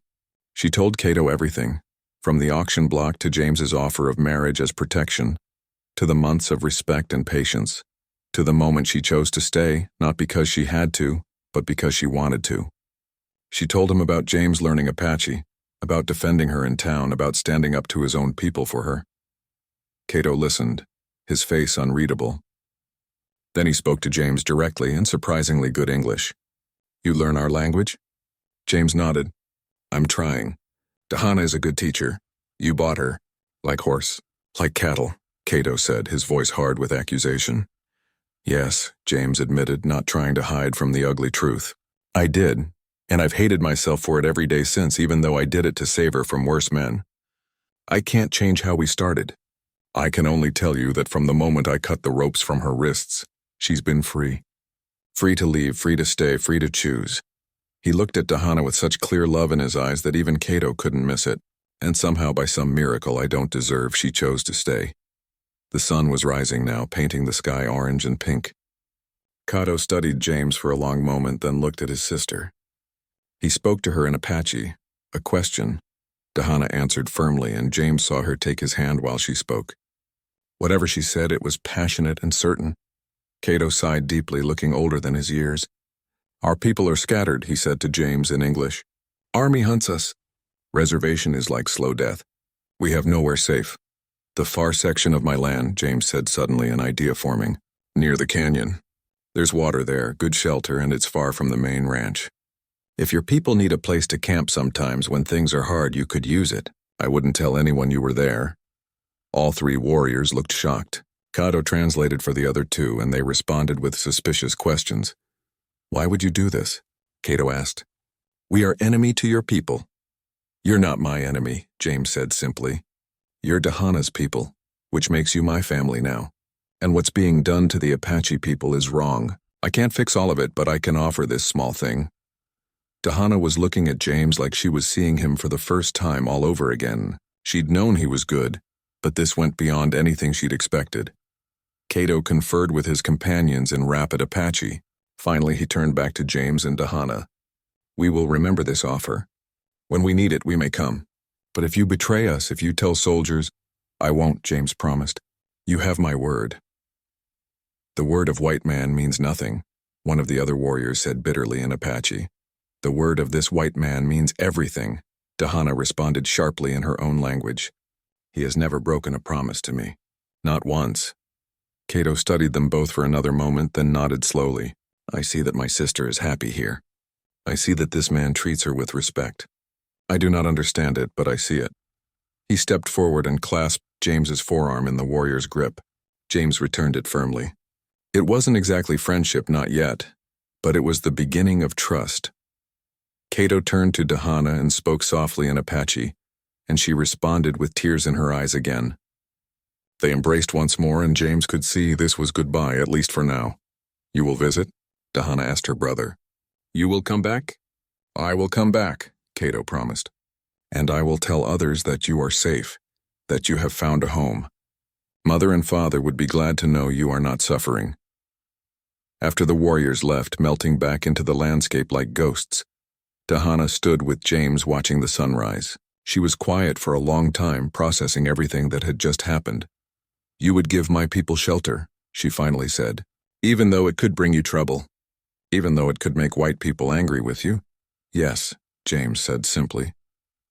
She told Cato everything, from the auction block to James's offer of marriage as protection, to the months of respect and patience, to the moment she chose to stay, not because she had to, but because she wanted to. She told him about James learning Apache, about defending her in town, about standing up to his own people for her. Cato listened, his face unreadable. Then he spoke to James directly in surprisingly good English. "You learn our language?" James nodded. "I'm trying. Dahana is a good teacher. You bought her. Like horse. Like cattle," Cato said, his voice hard with accusation. "Yes," James admitted, not trying to hide from the ugly truth. "I did, and I've hated myself for it every day since, even though I did it to save her from worse men. I can't change how we started. I can only tell you that from the moment I cut the ropes from her wrists, she's been free. Free to leave, free to stay, free to choose." He looked at Dahana with such clear love in his eyes that even Cato couldn't miss it, and somehow by some miracle I don't deserve, she chose to stay. The sun was rising now, painting the sky orange and pink. Cato studied James for a long moment, then looked at his sister. He spoke to her in Apache, a question. Dahana answered firmly, and James saw her take his hand while she spoke. Whatever she said, it was passionate and certain. Cato sighed deeply, looking older than his years. "Our people are scattered," he said to James in English. "Army hunts us. Reservation is like slow death. We have nowhere safe. The far section of my land," James said suddenly, an idea forming, "near the canyon. There's water there, good shelter, and it's far from the main ranch. If your people need a place to camp sometimes when things are hard, you could use it. I wouldn't tell anyone you were there." All 3 warriors looked shocked. Cato translated for the other 2, and they responded with suspicious questions. "Why would you do this?" Cato asked. "We are enemy to your people." "You're not my enemy," James said simply. "You're Dahana's people, which makes you my family now. And what's being done to the Apache people is wrong. I can't fix all of it, but I can offer this small thing." Dahana was looking at James like she was seeing him for the first time all over again. She'd known he was good, but this went beyond anything she'd expected. Cato conferred with his companions in rapid Apache. Finally, he turned back to James and Dahana. "We will remember this offer. When we need it, we may come. But if you betray us, if you tell soldiers, I won't, James promised. You have my word. The word of white man means nothing, one of the other warriors said bitterly in Apache. The word of this white man means everything, Dahana responded sharply in her own language. He has never broken a promise to me. Not once. Cato studied them both for another moment, then nodded slowly. I see that my sister is happy here. I see that this man treats her with respect. I do not understand it, but I see it. He stepped forward and clasped James's forearm in the warrior's grip. James returned it firmly. It wasn't exactly friendship, not yet, but it was the beginning of trust. Cato turned to Dahana and spoke softly in Apache, and she responded with tears in her eyes again. They embraced once more, and James could see this was goodbye, at least for now. You will visit? Dahana asked her brother. You will come back? I will come back, Cato promised. And I will tell others that you are safe, that you have found a home. Mother and father would be glad to know you are not suffering. After the warriors left, melting back into the landscape like ghosts, Dahana stood with James watching the sunrise. She was quiet for a long time, processing everything that had just happened. You would give my people shelter, she finally said, even though it could bring you trouble, even though it could make white people angry with you. Yes, James said simply.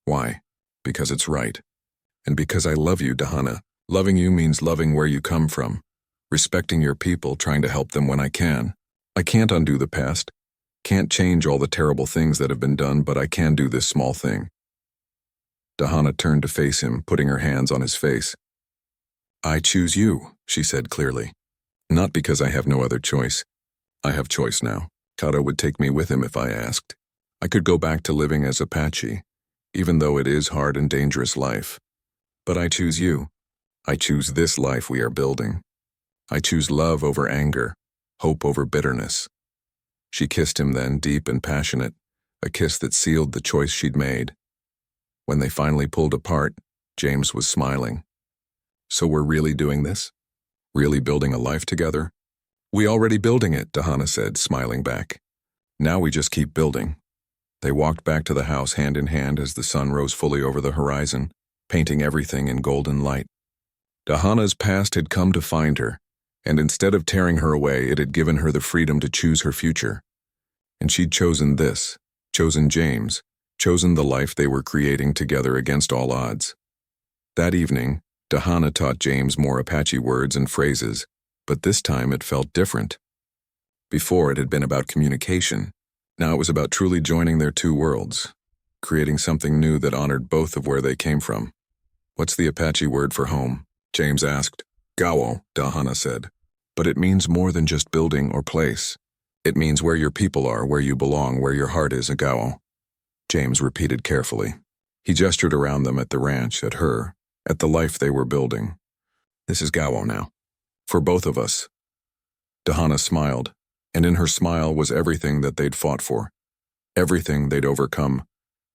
Why? Because it's right. And because I love you, Dahana. Loving you means loving where you come from, respecting your people, trying to help them when I can. I can't undo the past, can't change all the terrible things that have been done, but I can do this small thing. Dahana turned to face him, putting her hands on his face. I choose you, she said clearly. Not because I have no other choice. I have choice now. Cato would take me with him if I asked. I could go back to living as Apache, even though it is hard and dangerous life. But I choose you. I choose this life we are building. I choose love over anger, hope over bitterness. She kissed him then, deep and passionate, a kiss that sealed the choice she'd made. When they finally pulled apart, James was smiling. So we're really doing this? Really building a life together? We already building it, Dahana said, smiling back. Now we just keep building. They walked back to the house hand in hand as the sun rose fully over the horizon, painting everything in golden light. Dahana's past had come to find her, and instead of tearing her away, it had given her the freedom to choose her future. And she'd chosen this, chosen James, chosen the life they were creating together against all odds. That evening, Dahana taught James more Apache words and phrases, but this time it felt different. Before it had been about communication. Now it was about truly joining their two worlds, creating something new that honored both of where they came from. What's the Apache word for home? James asked. Gawo, Dahana said. But it means more than just building or place. It means where your people are, where you belong, where your heart is, a Gawo. James repeated carefully. He gestured around them at the ranch, at her, at the life they were building. This is Gawo now. For both of us. Dahana smiled, and in her smile was everything that they'd fought for, everything they'd overcome,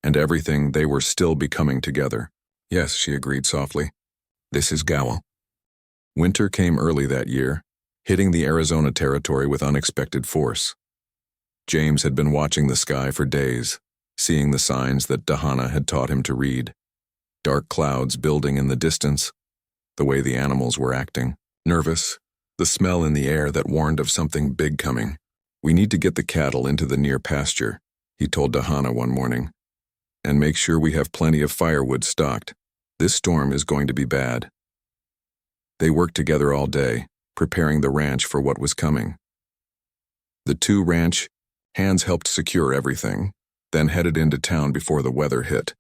and everything they were still becoming together. Yes, she agreed softly. This is Gawo. Winter came early that year, hitting the Arizona territory with unexpected force. James had been watching the sky for days, seeing the signs that Dahana had taught him to read. Dark clouds building in the distance, the way the animals were acting, nervous, the smell in the air that warned of something big coming. We need to get the cattle into the near pasture, he told Dahana one morning, and make sure we have plenty of firewood stocked. This storm is going to be bad. They worked together all day, preparing the ranch for what was coming. The two ranch hands helped secure everything, then headed into town before the weather hit,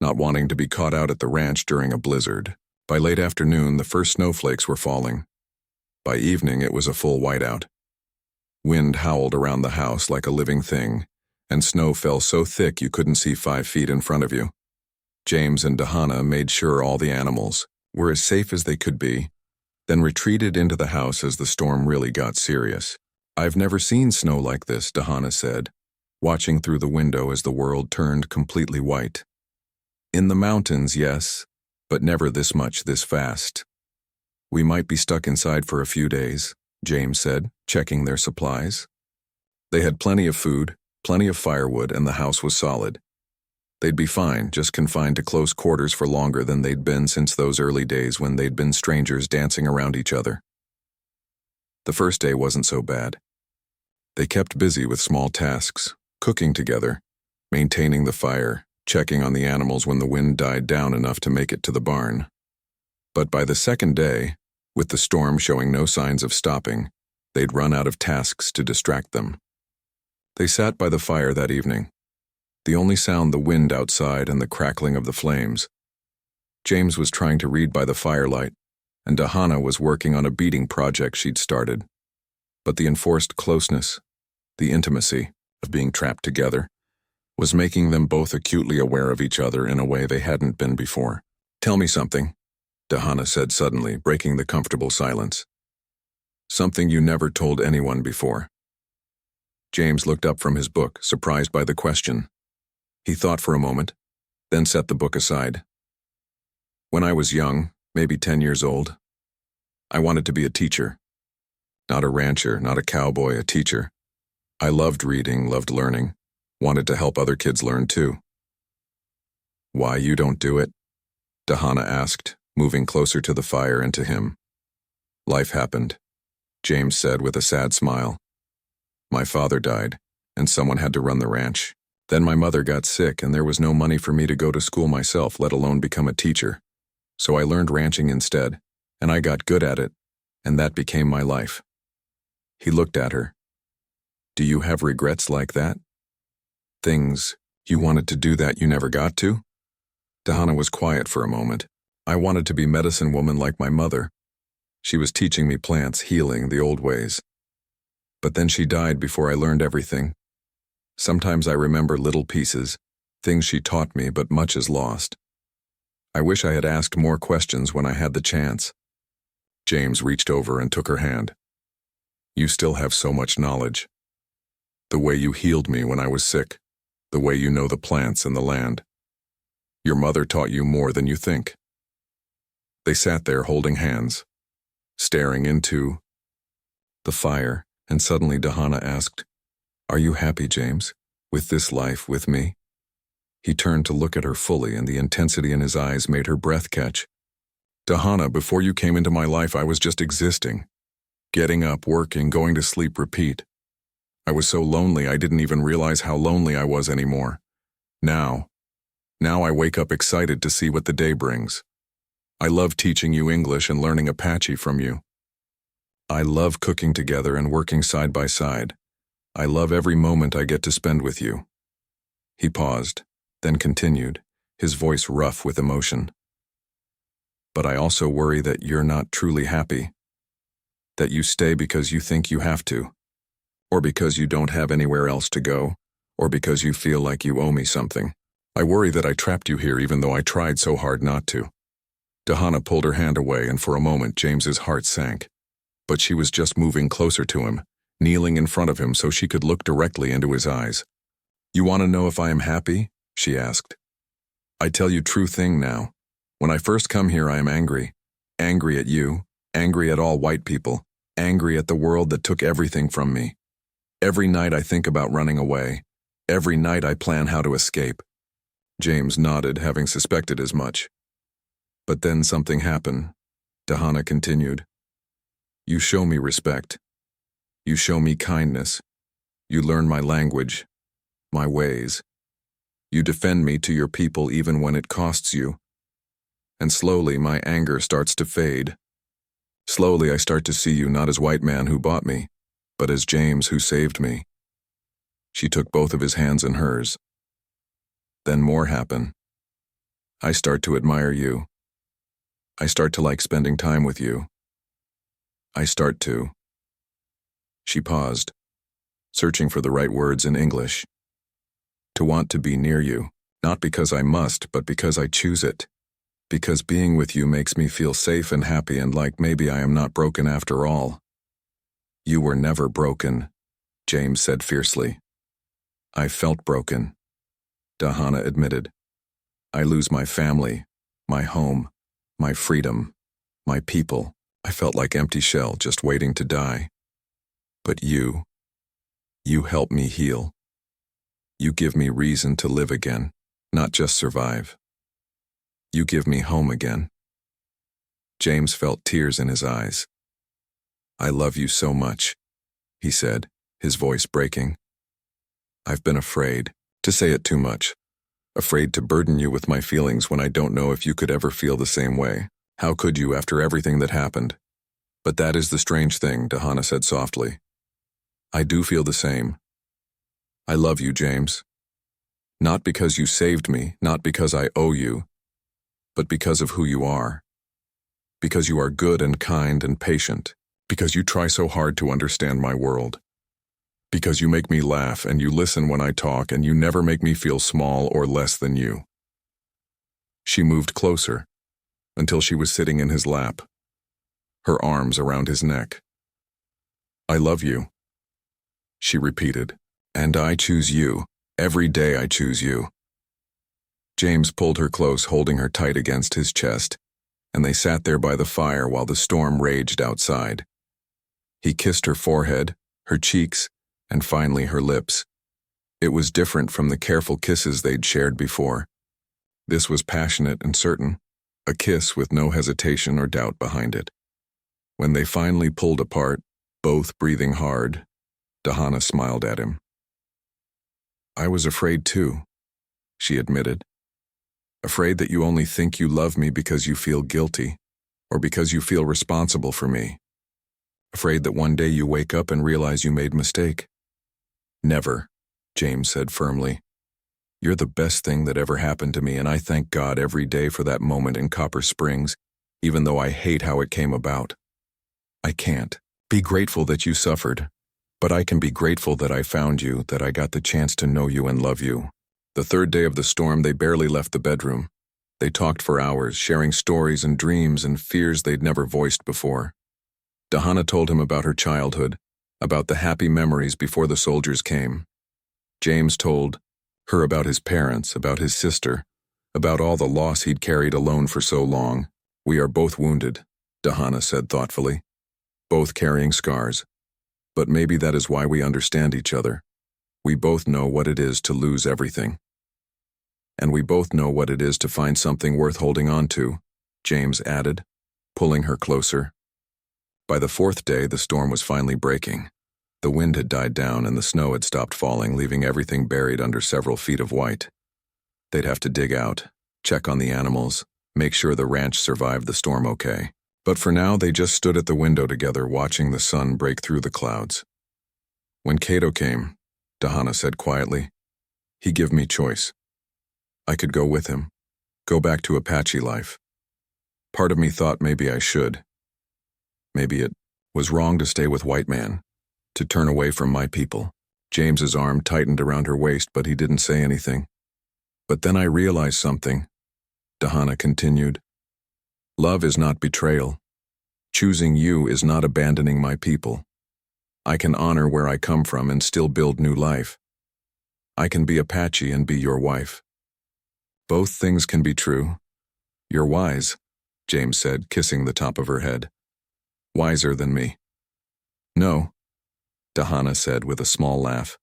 not wanting to be caught out at the ranch during a blizzard. By late afternoon, the first snowflakes were falling. By evening, it was a full whiteout. Wind howled around the house like a living thing, and snow fell so thick you couldn't see 5 feet in front of you. James and Dahana made sure all the animals were as safe as they could be, then retreated into the house as the storm really got serious. I've never seen snow like this, Dahana said, watching through the window as the world turned completely white. In the mountains, yes, but never this much this fast. We might be stuck inside for a few days, James said, checking their supplies. They had plenty of food, plenty of firewood, and the house was solid. They'd be fine, just confined to close quarters for longer than they'd been since those early days when they'd been strangers dancing around each other. The first day wasn't so bad. They kept busy with small tasks, cooking together, maintaining the fire, checking on the animals when the wind died down enough to make it to the barn. But by the second day, with the storm showing no signs of stopping, they'd run out of tasks to distract them. They sat by the fire that evening, the only sound the wind outside and the crackling of the flames. James was trying to read by the firelight, and Dahana was working on a beading project she'd started. But the enforced closeness, the intimacy of being trapped together, was making them both acutely aware of each other in a way they hadn't been before. "Tell me something," Dahana said suddenly, breaking the comfortable silence. "Something you never told anyone before." James looked up from his book, surprised by the question. He thought for a moment, then set the book aside. "When I was young, maybe 10 years old, I wanted to be a teacher. Not a rancher, not a cowboy, a teacher. I loved reading, loved learning, wanted to help other kids learn too." "Why you don't do it?" Dahana asked, moving closer to the fire and to him. "Life happened," James said with a sad smile. "My father died, and someone had to run the ranch. Then my mother got sick, and there was no money for me to go to school myself, let alone become a teacher. So I learned ranching instead, and I got good at it, and that became my life." He looked at her. "Do you have regrets like that? Things you wanted to do that you never got to?" Dahana was quiet for a moment. "I wanted to be medicine woman like my mother. She was teaching me plants, healing, the old ways. But then she died before I learned everything. Sometimes I remember little pieces, things she taught me, but much is lost. I wish I had asked more questions when I had the chance." James reached over and took her hand. "You still have so much knowledge. The way you healed me when I was sick, the way you know the plants and the land. Your mother taught you more than you think." They sat there holding hands, staring into the fire, and suddenly Dahana asked, "Are you happy, James, with this life with me?" He turned to look at her fully, and the intensity in his eyes made her breath catch. "Dahana, before you came into my life, I was just existing. Getting up, working, going to sleep, repeat. I was so lonely I didn't even realize how lonely I was anymore. Now I wake up excited to see what the day brings. I love teaching you English and learning Apache from you. I love cooking together and working side by side. I love every moment I get to spend with you." He paused, then continued, his voice rough with emotion. "But I also worry that you're not truly happy. That you stay because you think you have to, or because you don't have anywhere else to go, or because you feel like you owe me something. I worry that I trapped you here even though I tried so hard not to." Dahana pulled her hand away, and for a moment James's heart sank. But she was just moving closer to him, kneeling in front of him so she could look directly into his eyes. "You want to know if I am happy?" she asked. "I tell you true thing now. When I first come here I am angry. Angry at you, angry at all white people, angry at the world that took everything from me. Every night I think about running away. Every night I plan how to escape." James nodded, having suspected as much. "But then something happened," Dahana continued. "You show me respect. You show me kindness. You learn my language, my ways. You defend me to your people even when it costs you. And slowly my anger starts to fade. Slowly I start to see you not as white man who bought me, but as James who saved me." She took both of his hands in hers. "Then more happen. I start to admire you. I start to like spending time with you. I start to..." She paused, searching for the right words in English. "To want to be near you, not because I must, but because I choose it. Because being with you makes me feel safe and happy and like maybe I am not broken after all." "You were never broken," James said fiercely. "I felt broken," Dahana admitted. "I lose my family, my home, my freedom, my people. I felt like empty shell just waiting to die. But you help me heal. You give me reason to live again." not just survive. You give me home again. James felt tears in his eyes. I love you so much, he said, his voice breaking. I've been afraid to say it too much, afraid to burden you with my feelings when I don't know if you could ever feel the same way. How could you after everything that happened? But that is the strange thing, Dahana said softly. I do feel the same. I love you, James. Not because you saved me, not because I owe you, but because of who you are. Because you are good and kind and patient. Because you try so hard to understand my world. Because you make me laugh and you listen when I talk and you never make me feel small or less than you. She moved closer until she was sitting in his lap, her arms around his neck. I love you, she repeated, and I choose you. Every day I choose you. James pulled her close, holding her tight against his chest, and they sat there by the fire while the storm raged outside. He kissed her forehead, her cheeks, and finally her lips. It was different from the careful kisses they'd shared before. This was passionate and certain, a kiss with no hesitation or doubt behind it. When they finally pulled apart, both breathing hard, Dahana smiled at him. I was afraid too, she admitted. Afraid that you only think you love me because you feel guilty, or because you feel responsible for me. Afraid that one day you wake up and realize you made a mistake. Never, James said firmly. You're the best thing that ever happened to me, and I thank God every day for that moment in Copper Springs, even though I hate how it came about. I can't be grateful that you suffered, but I can be grateful that I found you, that I got the chance to know you and love you. The third day of the storm, they barely left the bedroom. They talked for hours, sharing stories and dreams and fears they'd never voiced before. Dahana told him about her childhood, about the happy memories before the soldiers came. James told her about his parents, about his sister, about all the loss he'd carried alone for so long. We are both wounded, Dahana said thoughtfully, both carrying scars. But maybe that is why we understand each other. We both know what it is to lose everything. And we both know what it is to find something worth holding on to, James added, pulling her closer. By the fourth day, the storm was finally breaking. The wind had died down and the snow had stopped falling, leaving everything buried under several feet of white. They'd have to dig out, check on the animals, make sure the ranch survived the storm okay. But for now, they just stood at the window together, watching the sun break through the clouds. When Cato came, Dahana said quietly, he gave me choice. I could go with him, go back to Apache life. Part of me thought maybe I should. Maybe it was wrong to stay with white man, to turn away from my people. James's arm tightened around her waist, but he didn't say anything. But then I realized something, Dahana continued. Love is not betrayal. Choosing you is not abandoning my people. I can honor where I come from and still build new life. I can be Apache and be your wife. Both things can be true. You're wise, James said, kissing the top of her head. Wiser than me. No, Dahana said with a small laugh.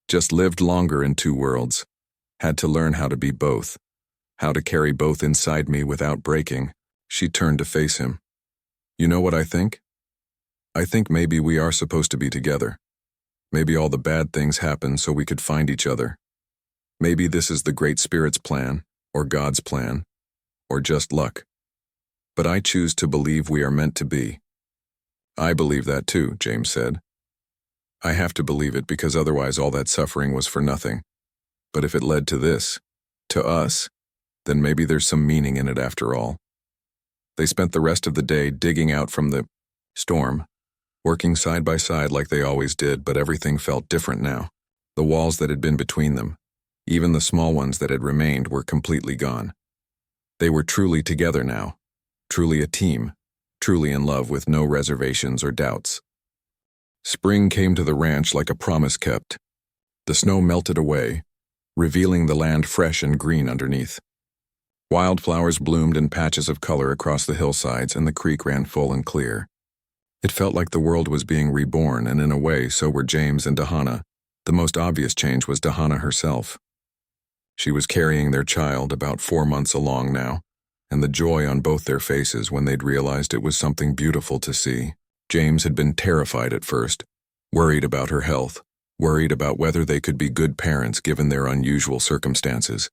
Just lived longer in two worlds. Had to learn how to be both. How to carry both inside me without breaking. She turned to face him. You know what I think? I think maybe we are supposed to be together. Maybe all the bad things happened so we could find each other. Maybe this is the Great Spirit's plan, or God's plan, or just luck. But I choose to believe we are meant to be. I believe that too, James said. I have to believe it because otherwise all that suffering was for nothing. But if it led to this, to us, then maybe there's some meaning in it after all. They spent the rest of the day digging out from the storm, working side by side like they always did, but everything felt different now. The walls that had been between them, even the small ones that had remained, were completely gone. They were truly together now, truly a team, truly in love with no reservations or doubts. Spring came to the ranch like a promise kept. The snow melted away, revealing the land fresh and green underneath. Wildflowers bloomed in patches of color across the hillsides, and the creek ran full and clear. It felt like the world was being reborn, and in a way, so were James and Dahana. The most obvious change was Dahana herself. She was carrying their child about 4 months along now, and the joy on both their faces when they'd realized it was something beautiful to see. James had been terrified at first, worried about her health, worried about whether they could be good parents given their unusual circumstances.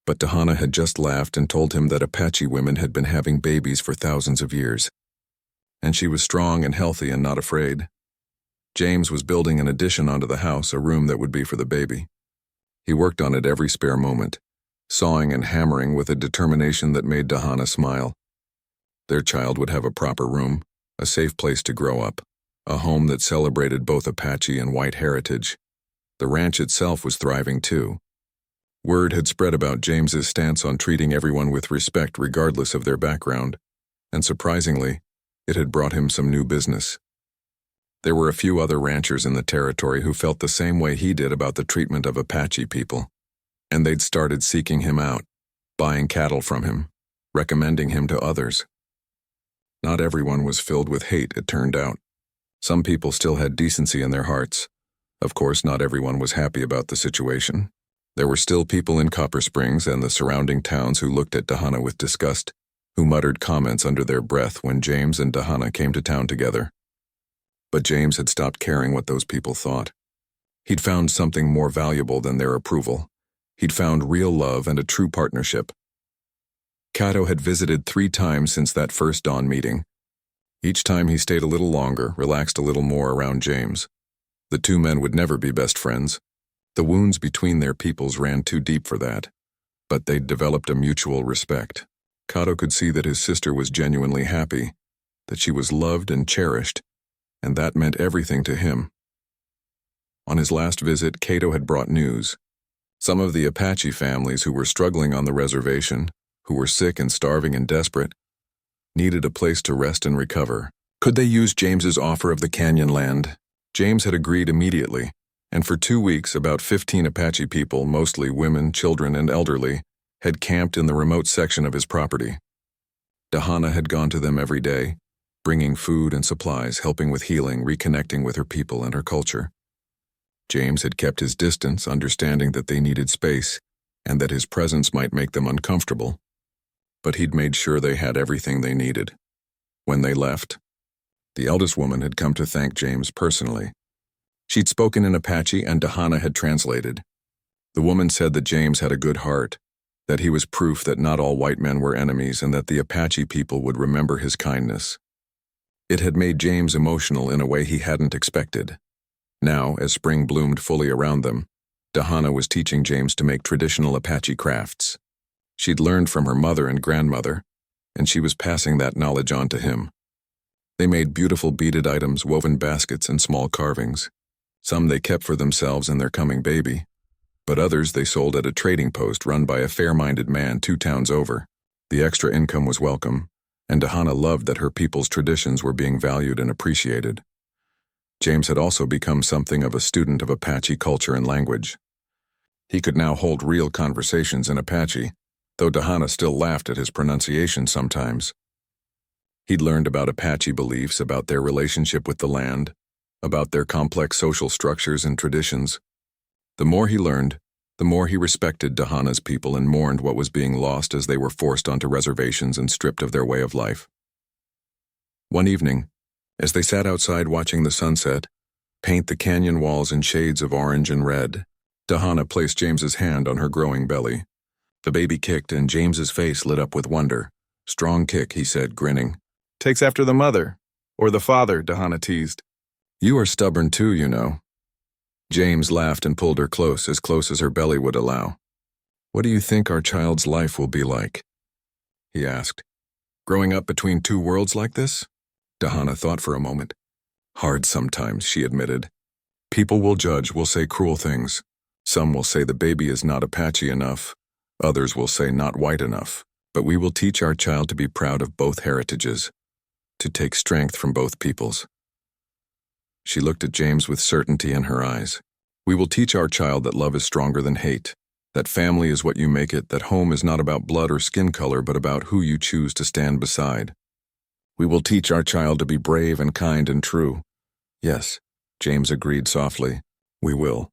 But Dahana had just laughed and told him that Apache women had been having babies for thousands of years. And she was strong and healthy and not afraid. James was building an addition onto the house, a room that would be for the baby. He worked on it every spare moment, sawing and hammering with a determination that made Dahana smile. Their child would have a proper room, a safe place to grow up, a home that celebrated both Apache and white heritage. The ranch itself was thriving too. Word had spread about James's stance on treating everyone with respect regardless of their background, and surprisingly, it had brought him some new business. There were a few other ranchers in the territory who felt the same way he did about the treatment of Apache people, and they'd started seeking him out, buying cattle from him, recommending him to others. Not everyone was filled with hate, it turned out. Some people still had decency in their hearts. Of course, not everyone was happy about the situation. There were still people in Copper Springs and the surrounding towns who looked at Dahana with disgust, who muttered comments under their breath when James and Dahana came to town together. But James had stopped caring what those people thought. He'd found something more valuable than their approval. He'd found real love and a true partnership. Cato had visited 3 times since that first dawn meeting. Each time he stayed a little longer, relaxed a little more around James. The two men would never be best friends. The wounds between their peoples ran too deep for that. But they'd developed a mutual respect. Cato could see that his sister was genuinely happy, that she was loved and cherished, and that meant everything to him. On his last visit, Cato had brought news. Some of the Apache families who were struggling on the reservation, who were sick and starving and desperate, needed a place to rest and recover. Could they use James's offer of the canyon land? James had agreed immediately, and for 2 weeks about 15 Apache people, mostly women, children, and elderly, had camped in the remote section of his property. Dahana had gone to them every day, bringing food and supplies, helping with healing, reconnecting with her people and her culture. James had kept his distance, understanding that they needed space and that his presence might make them uncomfortable. But he'd made sure they had everything they needed. When they left, the eldest woman had come to thank James personally. She'd spoken in Apache and Dahana had translated. The woman said that James had a good heart, that he was proof that not all white men were enemies and that the Apache people would remember his kindness. It had made James emotional in a way he hadn't expected. Now, as spring bloomed fully around them, Dahana was teaching James to make traditional Apache crafts. She'd learned from her mother and grandmother, and she was passing that knowledge on to him. They made beautiful beaded items, woven baskets, and small carvings. Some they kept for themselves and their coming baby, but others they sold at a trading post run by a fair-minded man 2 towns over. The extra income was welcome, and Dahana loved that her people's traditions were being valued and appreciated. James had also become something of a student of Apache culture and language. He could now hold real conversations in Apache, though Dahana still laughed at his pronunciation sometimes. He'd learned about Apache beliefs, about their relationship with the land, about their complex social structures and traditions. The more he learned, the more he respected Dahana's people and mourned what was being lost as they were forced onto reservations and stripped of their way of life. One evening, as they sat outside watching the sunset paint the canyon walls in shades of orange and red, Dahana placed James's hand on her growing belly. The baby kicked and James's face lit up with wonder. "Strong kick," he said, grinning. "Takes after the mother, or the father," Dahana teased. "You are stubborn too, you know." James laughed and pulled her close as her belly would allow. "What do you think our child's life will be like?" he asked. "Growing up between 2 worlds like this?" Dahana thought for a moment. "Hard sometimes," she admitted. "People will judge, will say cruel things. Some will say the baby is not Apache enough. Others will say not white enough. But we will teach our child to be proud of both heritages, to take strength from both peoples." She looked at James with certainty in her eyes. "We will teach our child that love is stronger than hate, that family is what you make it, that home is not about blood or skin color but about who you choose to stand beside. We will teach our child to be brave and kind and true." "Yes," James agreed softly. "We will."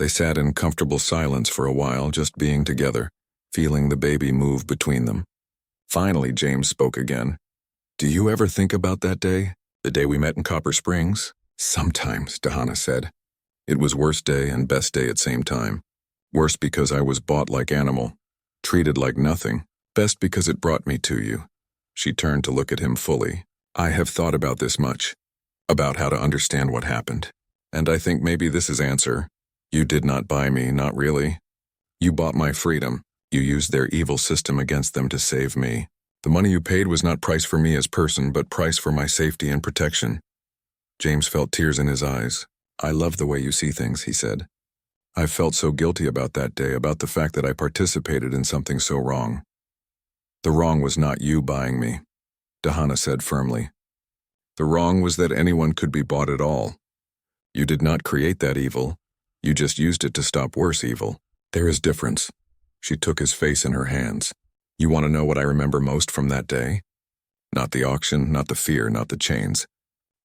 They sat in comfortable silence for a while, just being together, feeling the baby move between them. Finally, James spoke again. "Do you ever think about that day? The day we met in Copper Springs?" "Sometimes," Dahana said. "It was worst day and best day at same time. Worst because I was bought like animal, treated like nothing. Best because it brought me to you." She turned to look at him fully. "I have thought about this much, about how to understand what happened. And I think maybe this is answer. You did not buy me, not really. You bought my freedom. You used their evil system against them to save me. The money you paid was not price for me as person, but price for my safety and protection." James felt tears in his eyes. "I love the way you see things," he said. "I felt so guilty about that day, about the fact that I participated in something so wrong." "The wrong was not you buying me," Dahana said firmly. "The wrong was that anyone could be bought at all. You did not create that evil. You just used it to stop worse evil. There is difference." She took his face in her hands. "You want to know what I remember most from that day? Not the auction, not the fear, not the chains.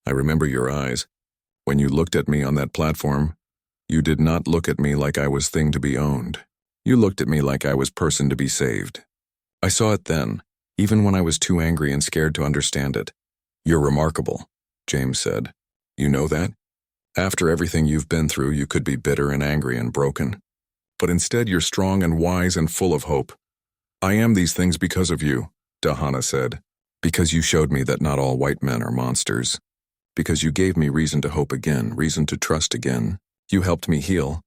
I remember your eyes. When you looked at me on that platform, you did not look at me like I was thing to be owned. You looked at me like I was person to be saved. I saw it then, even when I was too angry and scared to understand it." "You're remarkable," James said. "You know that? After everything you've been through, you could be bitter and angry and broken. But instead you're strong and wise and full of hope." "I am these things because of you," Dahana said. "Because you showed me that not all white men are monsters. Because you gave me reason to hope again, reason to trust again. You helped me heal."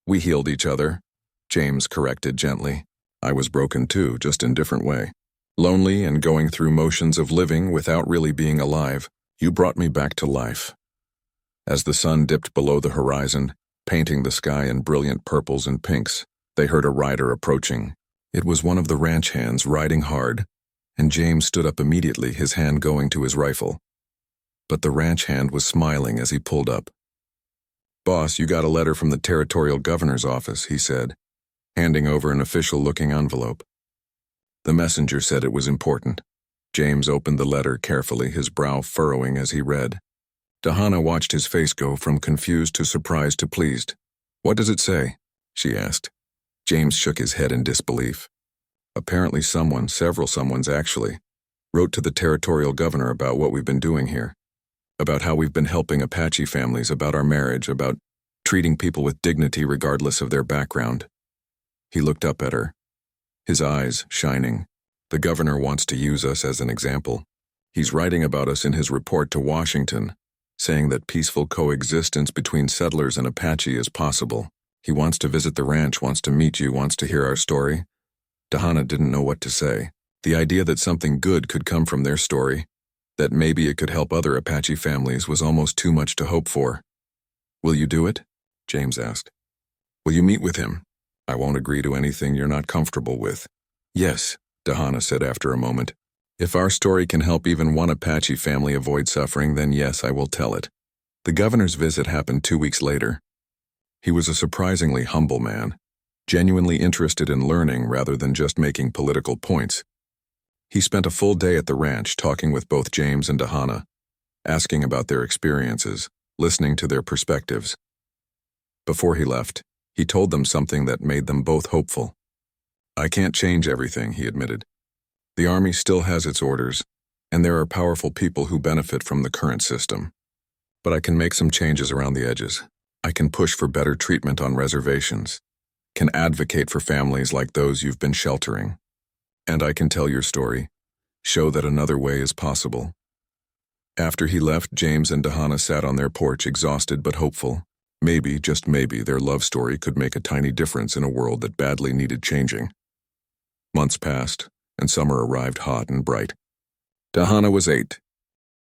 "We healed each other," James corrected gently. "I was broken too, just in different way. Lonely and going through motions of living without really being alive. You brought me back to life." As the sun dipped below the horizon, painting the sky in brilliant purples and pinks, they heard a rider approaching. It was one of the ranch hands riding hard, and James stood up immediately, his hand going to his rifle. But the ranch hand was smiling as he pulled up. "Boss, you got a letter from the territorial governor's office," he said, handing over an official-looking envelope. The messenger said it was important. James opened the letter carefully, his brow furrowing as he read. Dahana watched his face go from confused to surprised to pleased. "What does it say?" she asked. James shook his head in disbelief. Apparently someone, several someones actually, wrote to the territorial governor about what we've been doing here, about how we've been helping Apache families, about our marriage, about treating people with dignity regardless of their background. He looked up at her, his eyes shining. "The governor wants to use us as an example. He's writing about us in his report to Washington, saying that peaceful coexistence between settlers and Apache is possible. He wants to visit the ranch, wants to meet you, wants to hear our story." Dahana didn't know what to say. The idea that something good could come from their story, that maybe it could help other Apache families, was almost too much to hope for. "Will you do it?" James asked. "Will you meet with him? I won't agree to anything you're not comfortable with." "Yes," Dahana said after a moment. "If our story can help even one Apache family avoid suffering, then yes, I will tell it." The governor's visit happened 2 weeks later. He was a surprisingly humble man, genuinely interested in learning rather than just making political points. He spent a full day at the ranch talking with both James and Dahana, asking about their experiences, listening to their perspectives. Before he left, he told them something that made them both hopeful. "I can't change everything," he admitted. "The Army still has its orders, and there are powerful people who benefit from the current system. But I can make some changes around the edges. I can push for better treatment on reservations, can advocate for families like those you've been sheltering. And I can tell your story, show that another way is possible." After he left, James and Dahana sat on their porch, exhausted but hopeful. Maybe, just maybe, their love story could make a tiny difference in a world that badly needed changing. Months passed, and summer arrived hot and bright. Dahana was 8,